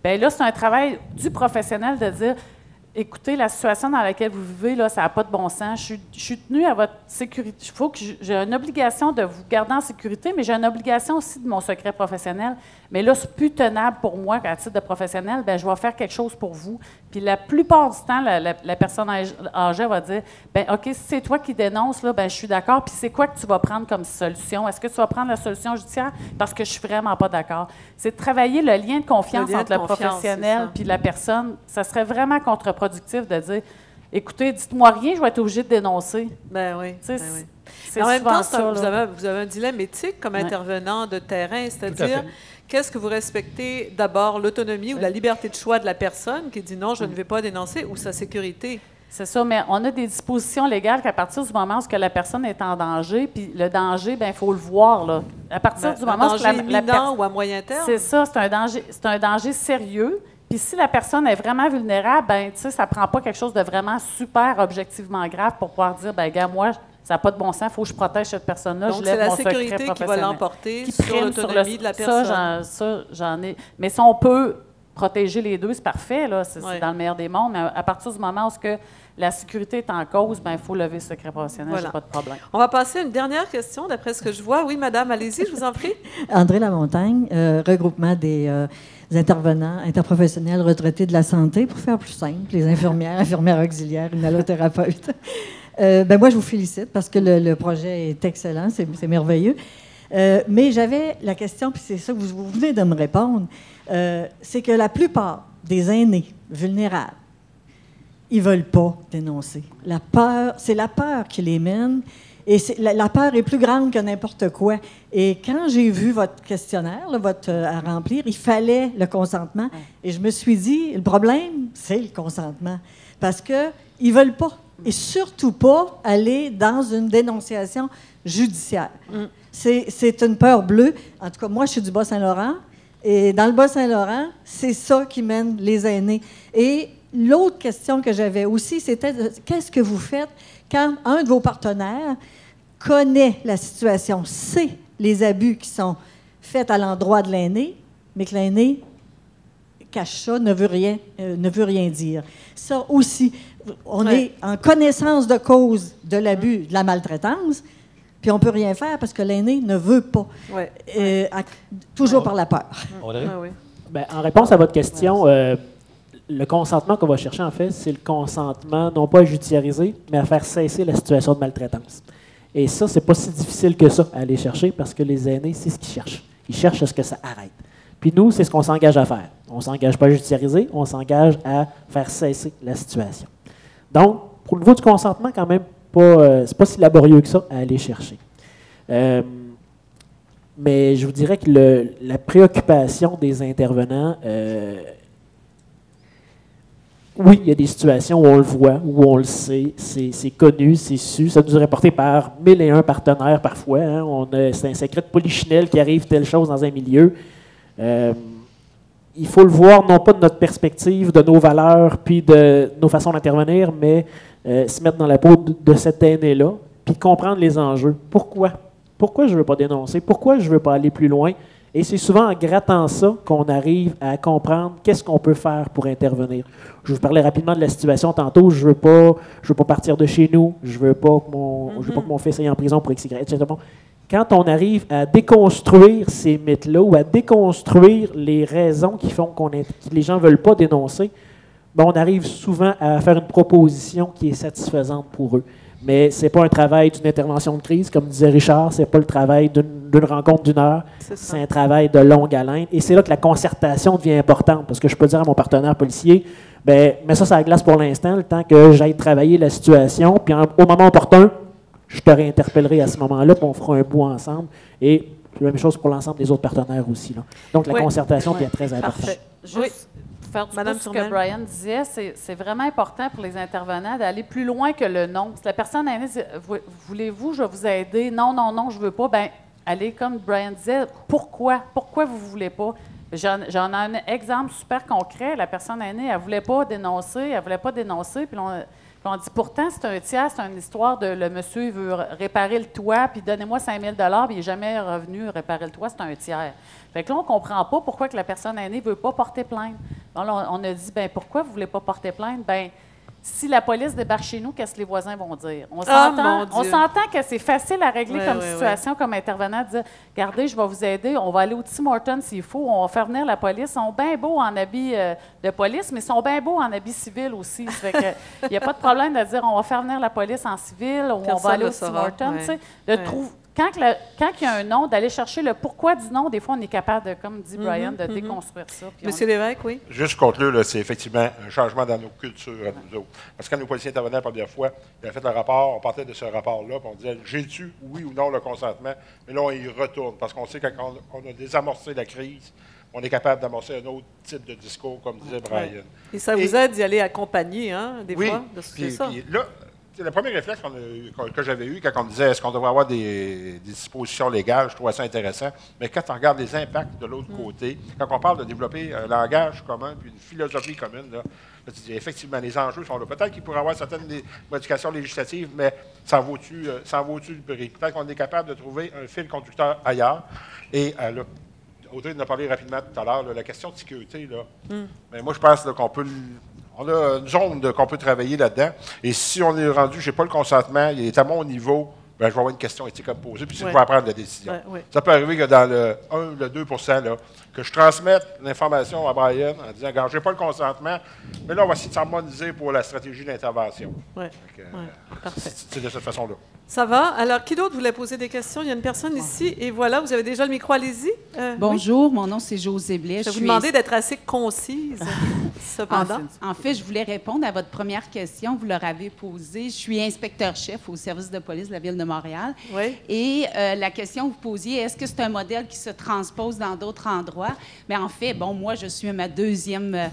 Bien là, c'est un travail du professionnel de dire « Écoutez, la situation dans laquelle vous vivez, là, ça n'a pas de bon sens. Je suis tenue à votre sécurité. Il faut que j'ai une obligation de vous garder en sécurité, mais j'ai une obligation aussi de mon secret professionnel. Mais là, c'est plus tenable pour moi qu'à titre de professionnel. Bien, je vais faire quelque chose pour vous. » Puis la plupart du temps, la personne âgée va dire « Bien, OK, si c'est toi qui dénonces, là, bien, je suis d'accord. Puis c'est quoi que tu vas prendre comme solution? Est-ce que tu vas prendre la solution judiciaire? Parce que je suis vraiment pas d'accord. » C'est de travailler le lien de confiance entre le professionnel puis la personne. Ça serait vraiment contre-productif de dire « Écoutez, dites-moi rien, je vais être obligé de dénoncer. » Ben oui. C'est en même temps, ça, vous avez un dilemme éthique comme intervenant de terrain, c'est-à-dire qu'est-ce que vous respectez d'abord, l'autonomie ou la liberté de choix de la personne qui dit non, je ne vais pas dénoncer, ou sa sécurité? C'est ça, mais on a des dispositions légales qu'à partir du moment où la personne est en danger, puis le danger, bien, il faut le voir, là. À partir du moment où imminent ou à moyen terme? C'est ça, c'est un danger sérieux. Puis si la personne est vraiment vulnérable, bien, tu sais, ça ne prend pas quelque chose de vraiment super objectivement grave pour pouvoir dire, bien, gars, moi, ça n'a pas de bon sens, il faut que je protège cette personne-là. Donc, c'est la sécurité qui va l'emporter sur l'autonomie de la personne. Ça, j'en ai. Mais si on peut protéger les deux, c'est parfait, là. C'est dans le meilleur des mondes. Mais à partir du moment où la sécurité est en cause, bien, il faut lever le secret professionnel, voilà. Pas de problème. On va passer à une dernière question, d'après ce que je vois. Oui, madame, allez-y, je vous en prie. André Lamontagne, regroupement des intervenants interprofessionnels retraités de la santé, pour faire plus simple, les infirmières auxiliaires, une allothérapeute. Moi, je vous félicite parce que le projet est excellent, c'est merveilleux. Mais j'avais la question, puis c'est ça que vous venez de me répondre, c'est que la plupart des aînés vulnérables, ils ne veulent pas dénoncer. La peur, c'est la peur qui les mène, et la peur est plus grande que n'importe quoi. Et quand j'ai vu votre questionnaire, à remplir, il fallait le consentement. Et je me suis dit, le problème, c'est le consentement. Parce qu'ils ne veulent pas. Et surtout pas aller dans une dénonciation judiciaire. C'est une peur bleue. En tout cas, moi, je suis du Bas-Saint-Laurent. Et dans le Bas-Saint-Laurent, c'est ça qui mène les aînés. Et l'autre question que j'avais aussi, c'était qu'est-ce que vous faites quand un de vos partenaires connaît la situation, sait les abus qui sont faits à l'endroit de l'aîné, mais que l'aîné cache ça, ne veut rien dire. Ça aussi, on est en connaissance de cause de l'abus, de la maltraitance, puis on ne peut rien faire parce que l'aîné ne veut pas. Toujours par la peur. En réponse à votre question, le consentement qu'on va chercher, en fait, c'est le consentement, non pas à judiciariser, mais à faire cesser la situation de maltraitance. Et ça, c'est pas si difficile que ça à aller chercher parce que les aînés, c'est ce qu'ils cherchent. Ils cherchent à ce que ça arrête. Puis nous, c'est ce qu'on s'engage à faire. On ne s'engage pas à judiciariser, on s'engage à faire cesser la situation. Donc, pour le niveau du consentement, quand même, c'est pas si laborieux que ça à aller chercher. Mais je vous dirais que la préoccupation des intervenants, oui, il y a des situations où on le voit, où on le sait, c'est connu, c'est su. Ça nous est rapporté par 1001 partenaires parfois. Hein. C'est un secret de polichinelle qui arrive telle chose dans un milieu. Il faut le voir non pas de notre perspective, de nos valeurs, puis de nos façons d'intervenir, mais se mettre dans la peau de cet aîné-là, puis comprendre les enjeux. Pourquoi? Pourquoi je ne veux pas dénoncer? Pourquoi je ne veux pas aller plus loin? Et c'est souvent en grattant ça qu'on arrive à comprendre qu'est-ce qu'on peut faire pour intervenir. Je vous parlais rapidement de la situation tantôt. Je veux pas partir de chez nous. Je veux pas que mon fils aille en prison pour XY, etc. Quand on arrive à déconstruire ces mythes-là ou à déconstruire les raisons qui font que les gens ne veulent pas dénoncer, ben on arrive souvent à faire une proposition qui est satisfaisante pour eux. Mais ce n'est pas un travail d'une intervention de crise, comme disait Richard, ce n'est pas le travail d'une rencontre d'une heure, c'est un travail de longue haleine. Et c'est là que la concertation devient importante, parce que je peux dire à mon partenaire policier, ben, mets ça sur la glace pour l'instant, le temps que j'aille travailler la situation, puis au moment opportun, je te réinterpellerai à ce moment-là, puis on fera un bout ensemble. Et la même chose pour l'ensemble des autres partenaires aussi. Là. Donc, la concertation devient très importante. Juste faire du coup ce que Brian disait, c'est vraiment important pour les intervenants d'aller plus loin que le non. Si la personne aînée dit « Voulez-vous, je vais vous aider? Non, non, non, je ne veux pas. » Bien, allez, comme Brian disait, pourquoi? Pourquoi vous ne voulez pas? J'en ai un exemple super concret. La personne aînée, elle ne voulait pas dénoncer, puis on dit, pourtant, c'est un tiers, c'est une histoire de le monsieur, il veut réparer le toit, puis donnez-moi 5 000 $, puis il n'est jamais revenu réparer le toit, c'est un tiers. Fait que là, on ne comprend pas pourquoi que la personne aînée ne veut pas porter plainte. Bon, là, on a dit, bien, pourquoi vous ne voulez pas porter plainte? Bien, si la police débarque chez nous, qu'est-ce que les voisins vont dire? On s'entend que c'est facile à régler comme situation, comme intervenant, de dire, regardez, je vais vous aider, on va aller au Tim Hortons s'il faut, on va faire venir la police. Ils sont bien beaux en habits de police, mais ils sont bien beaux en habits civils aussi. Ça fait que il n'y a pas de problème de dire, on va faire venir la police en civil, ou on va aller au Tim Hortons. Quand il y a un non, d'aller chercher le pourquoi du non, des fois, on est capable de, comme dit Brian, de déconstruire ça. Monsieur Lévesque, oui. Juste conclure, c'est effectivement un changement dans nos cultures à nous autres. Parce que quand nos policiers intervenaient la première fois, ils avaient fait le rapport, on partait de ce rapport-là, puis on disait, j'ai-tu, oui ou non, le consentement? Mais là, on y retourne, parce qu'on sait que quand on a désamorcé la crise, on est capable d'amorcer un autre type de discours, comme disait Brian. Et ça vous aide d'y aller accompagner, hein, des fois? C'est ça. Puis là, le premier réflexe que j'avais eu quand on me disait est-ce qu'on devrait avoir des dispositions légales, je trouvais ça intéressant. Mais quand on regarde les impacts de l'autre côté, quand on parle de développer un langage commun puis une philosophie commune, là, tu dis effectivement, les enjeux sont là. Peut-être qu'il pourrait y avoir certaines modifications législatives, mais ça en vaut-tu le prix? Peut-être qu'on est capable de trouver un fil conducteur ailleurs. Et là, Audrey en a parlé rapidement tout à l'heure, la question de sécurité, là. Mais moi, je pense qu'on peut... On a une zone qu'on peut travailler là-dedans. Et si on est rendu, je n'ai pas le consentement, il est à mon niveau, bien, je vais avoir une question éthique à me poser, puis je vais prendre la décision. Ça peut arriver que dans le 1 ou le 2 là, que je transmette l'information à Brian en disant, regarde, je n'ai pas le consentement, mais là, on va essayer de s'harmoniser pour la stratégie d'intervention. Parfait. C'est de cette façon-là. Ça va. Alors, qui d'autre voulait poser des questions? Il y a une personne ici, et voilà, vous avez déjà le micro, allez-y. Bonjour, mon nom c'est José Blais. Je vais vous demander d'être assez concise, cependant. En fait, je voulais répondre à votre première question, vous leur avez posée. Je suis inspecteur-chef au service de police de la Ville de Montréal. Oui. Et la question que vous posiez, est-ce que c'est un modèle qui se transpose dans d'autres endroits? Mais en fait, bon, moi, je suis à ma deuxième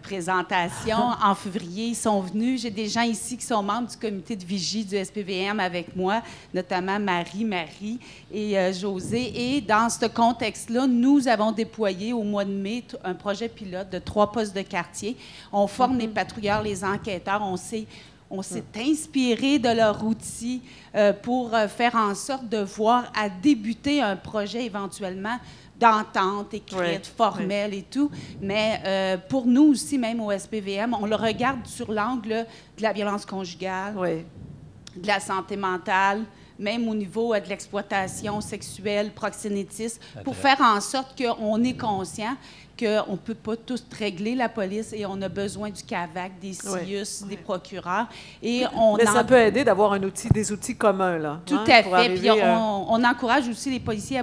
présentation. En février, ils sont venus. J'ai des gens ici qui sont membres du comité de vigie du SPVM avec moi, notamment Marie et José. Et dans ce contexte-là, nous avons déployé au mois de mai un projet pilote de 3 postes de quartier. On forme les patrouilleurs, les enquêteurs. On s'est inspiré de leur outil pour faire en sorte de voir à débuter un projet éventuellement d'entente écrite, formelle et tout. Mais pour nous aussi, même au SPVM, on le regarde sur l'angle de la violence conjugale, de la santé mentale, même au niveau de l'exploitation sexuelle, proxénétisme, pour faire en sorte qu'on est conscient qu'on ne peut pas tous régler la police et on a besoin du CAVAC, des CIUS, des procureurs. Et mais ça peut aider d'avoir des outils communs, là. Tout à fait. Puis on encourage aussi les policiers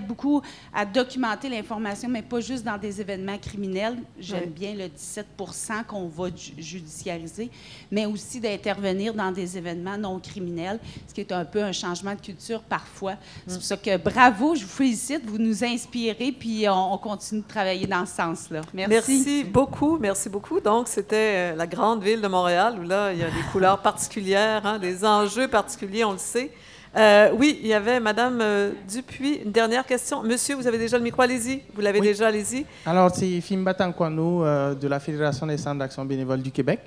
à documenter l'information, mais pas juste dans des événements criminels. J'aime bien le 17 % qu'on va judiciariser, mais aussi d'intervenir dans des événements non criminels, ce qui est un peu un changement de culture parfois. C'est pour ça que bravo, je vous félicite, vous nous inspirez, puis on continue de travailler dans ce sens-là. Merci. Merci beaucoup, merci beaucoup. Donc, c'était la grande ville de Montréal, où là, il y a des couleurs particulières, hein, des enjeux particuliers, on le sait. Oui, il y avait Mme Dupuis. Une dernière question. Monsieur, vous avez déjà le micro, allez-y. Vous l'avez déjà, allez-y. Alors, c'est Fimba Tankwano de la Fédération des centres d'action bénévole du Québec.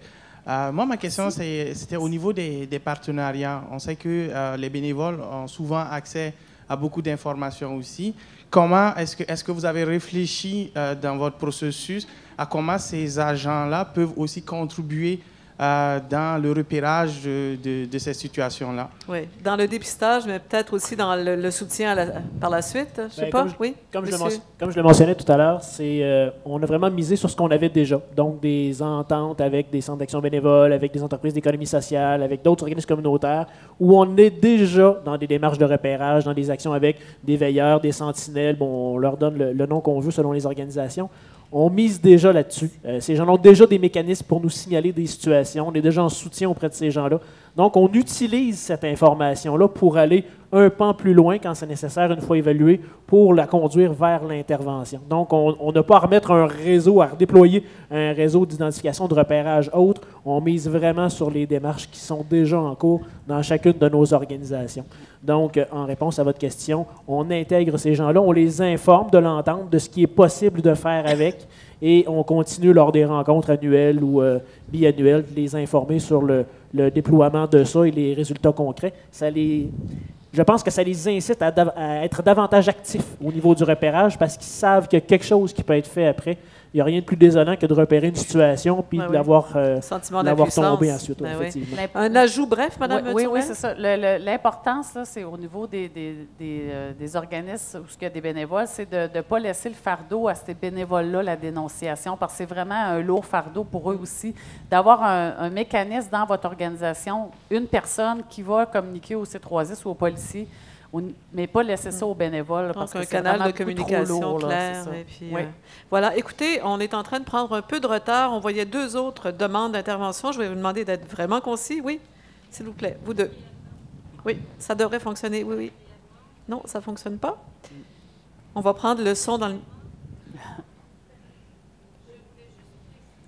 Moi, ma question, c'était au niveau des partenariats. On sait que les bénévoles ont souvent accès à beaucoup d'informations aussi. Comment est-ce que vous avez réfléchi dans votre processus à comment ces agents-là peuvent aussi contribuer dans le repérage de ces situations-là? Oui, dans le dépistage, mais peut-être aussi dans le soutien par la suite, je ne sais pas. Comme je le mentionnais tout à l'heure, on a vraiment misé sur ce qu'on avait déjà. Donc, des ententes avec des centres d'action bénévole, avec des entreprises d'économie sociale, avec d'autres organismes communautaires, où on est déjà dans des démarches de repérage, dans des actions avec des veilleurs, des sentinelles. Bon, on leur donne le nom qu'on veut selon les organisations. On mise déjà là-dessus. Ces gens ont déjà des mécanismes pour nous signaler des situations. On est déjà en soutien auprès de ces gens-là. Donc, on utilise cette information-là pour aller un pan plus loin quand c'est nécessaire, une fois évalué, pour la conduire vers l'intervention. Donc, on n'a pas à remettre un réseau, à redéployer un réseau d'identification, de repérage autre. On mise vraiment sur les démarches qui sont déjà en cours dans chacune de nos organisations. Donc, en réponse à votre question, on intègre ces gens-là, on les informe de l'entente, de ce qui est possible de faire avec, et on continue lors des rencontres annuelles ou biannuelles de les informer sur le déploiement de ça et les résultats concrets. Je pense que ça les incite à être davantage actifs au niveau du repérage parce qu'ils savent qu'il y a quelque chose qui peut être fait après. Il n'y a rien de plus désolant que de repérer une situation puis de l'avoir tombé ensuite. Effectivement. Un ajout bref, Mme Oui, c'est ça. L'importance, c'est au niveau des organismes où il y a des bénévoles, c'est de ne pas laisser le fardeau à ces bénévoles-là, la dénonciation, parce que c'est vraiment un lourd fardeau pour eux aussi, d'avoir un mécanisme dans votre organisation, une personne qui va communiquer au C3S ou au policier, mais pas laisser ça aux bénévoles. Donc, un canal de communication clair. Et puis, voilà. Écoutez, on est en train de prendre un peu de retard. On voyait 2 autres demandes d'intervention. Je vais vous demander d'être vraiment concis. Oui, s'il vous plaît, vous 2. Oui, ça devrait fonctionner. Oui, oui. Non, ça ne fonctionne pas. On va prendre le son dans le...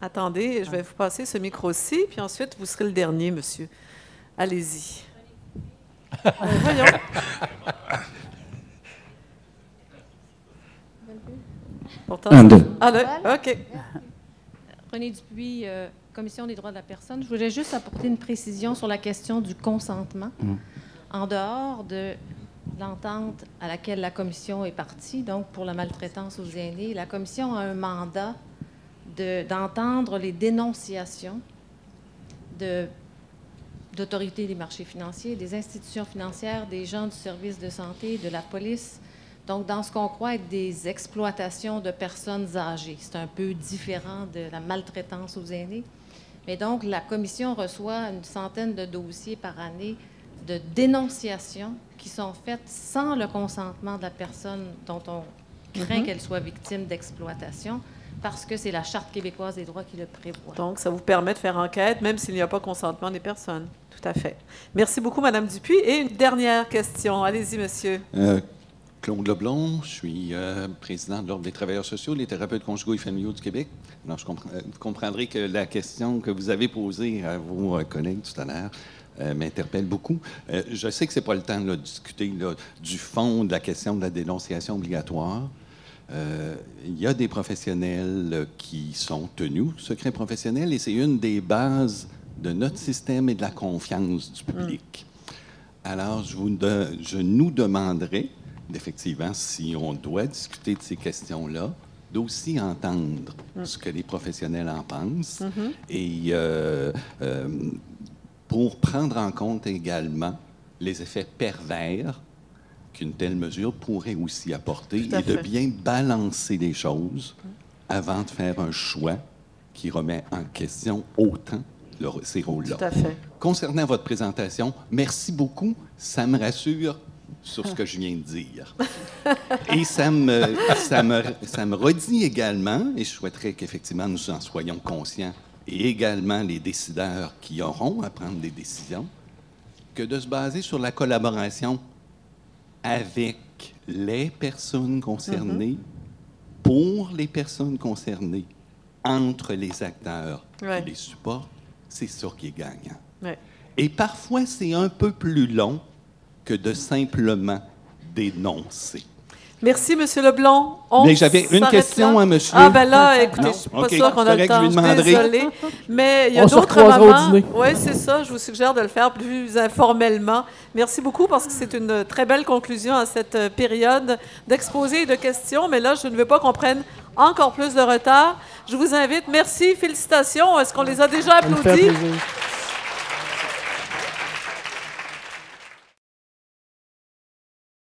Attendez, je vais vous passer ce micro-ci, puis ensuite, vous serez le dernier, monsieur. Allez-y. Voyons. Pourtant, Un, deux. OK. Renée Dupuis, Commission des droits de la personne. Je voulais juste apporter une précision sur la question du consentement. En dehors de l'entente à laquelle la Commission est partie, donc pour la maltraitance aux aînés, la Commission a un mandat d'entendre les dénonciations d'autorités des marchés financiers, des institutions financières, des gens du service de santé, de la police. Donc, dans ce qu'on croit être des exploitations de personnes âgées. C'est un peu différent de la maltraitance aux aînés. Mais donc, la Commission reçoit une centaine de dossiers par année de dénonciations qui sont faites sans le consentement de la personne dont on craint qu'elle soit victime d'exploitation, parce que c'est la Charte québécoise des droits qui le prévoit. Donc, ça vous permet de faire enquête, même s'il n'y a pas consentement des personnes. Tout à fait. Merci beaucoup, Mme Dupuis. Et une dernière question. Allez-y, monsieur. Claude Leblond, je suis président de l'Ordre des travailleurs sociaux, les thérapeutes conjugaux et familiaux du Québec. Alors, vous comprendrez que la question que vous avez posée à vos collègues tout à l'heure m'interpelle beaucoup. Je sais que ce n'est pas le temps de discuter du fond de la question de la dénonciation obligatoire. Il y a des professionnels qui sont tenus au secret professionnel et c'est une des bases de notre système et de la confiance du public. Alors, je nous demanderai, effectivement, si on doit discuter de ces questions-là, d'aussi entendre ce que les professionnels en pensent et pour prendre en compte également les effets pervers qu'une telle mesure pourrait aussi apporter et de bien balancer les choses avant de faire un choix qui remet en question autant ces rôles-là. Tout à fait. Concernant votre présentation, merci beaucoup. Ça me rassure sur ce que je viens de dire. Et ça me redit également, et je souhaiterais qu'effectivement nous en soyons conscients, et également les décideurs qui auront à prendre des décisions, que de se baser sur la collaboration avec les personnes concernées, pour les personnes concernées, entre les acteurs qui les supportent, c'est ça qui est gagnant. Ouais. Et parfois, c'est un peu plus long que de simplement dénoncer. Merci, M. Leblanc. Mais j'avais une question à monsieur. Ah, ben là, écoutez, je ne suis pas sûre qu'on a le temps. Je suis désolée. Mais il y a d'autres moments. Oui, c'est ça. Je vous suggère de le faire plus informellement. Merci beaucoup parce que c'est une très belle conclusion à cette période d'exposé et de questions. Mais là, je ne veux pas qu'on prenne encore plus de retard. Je vous invite. Merci, félicitations. Est-ce qu'on les a déjà applaudis?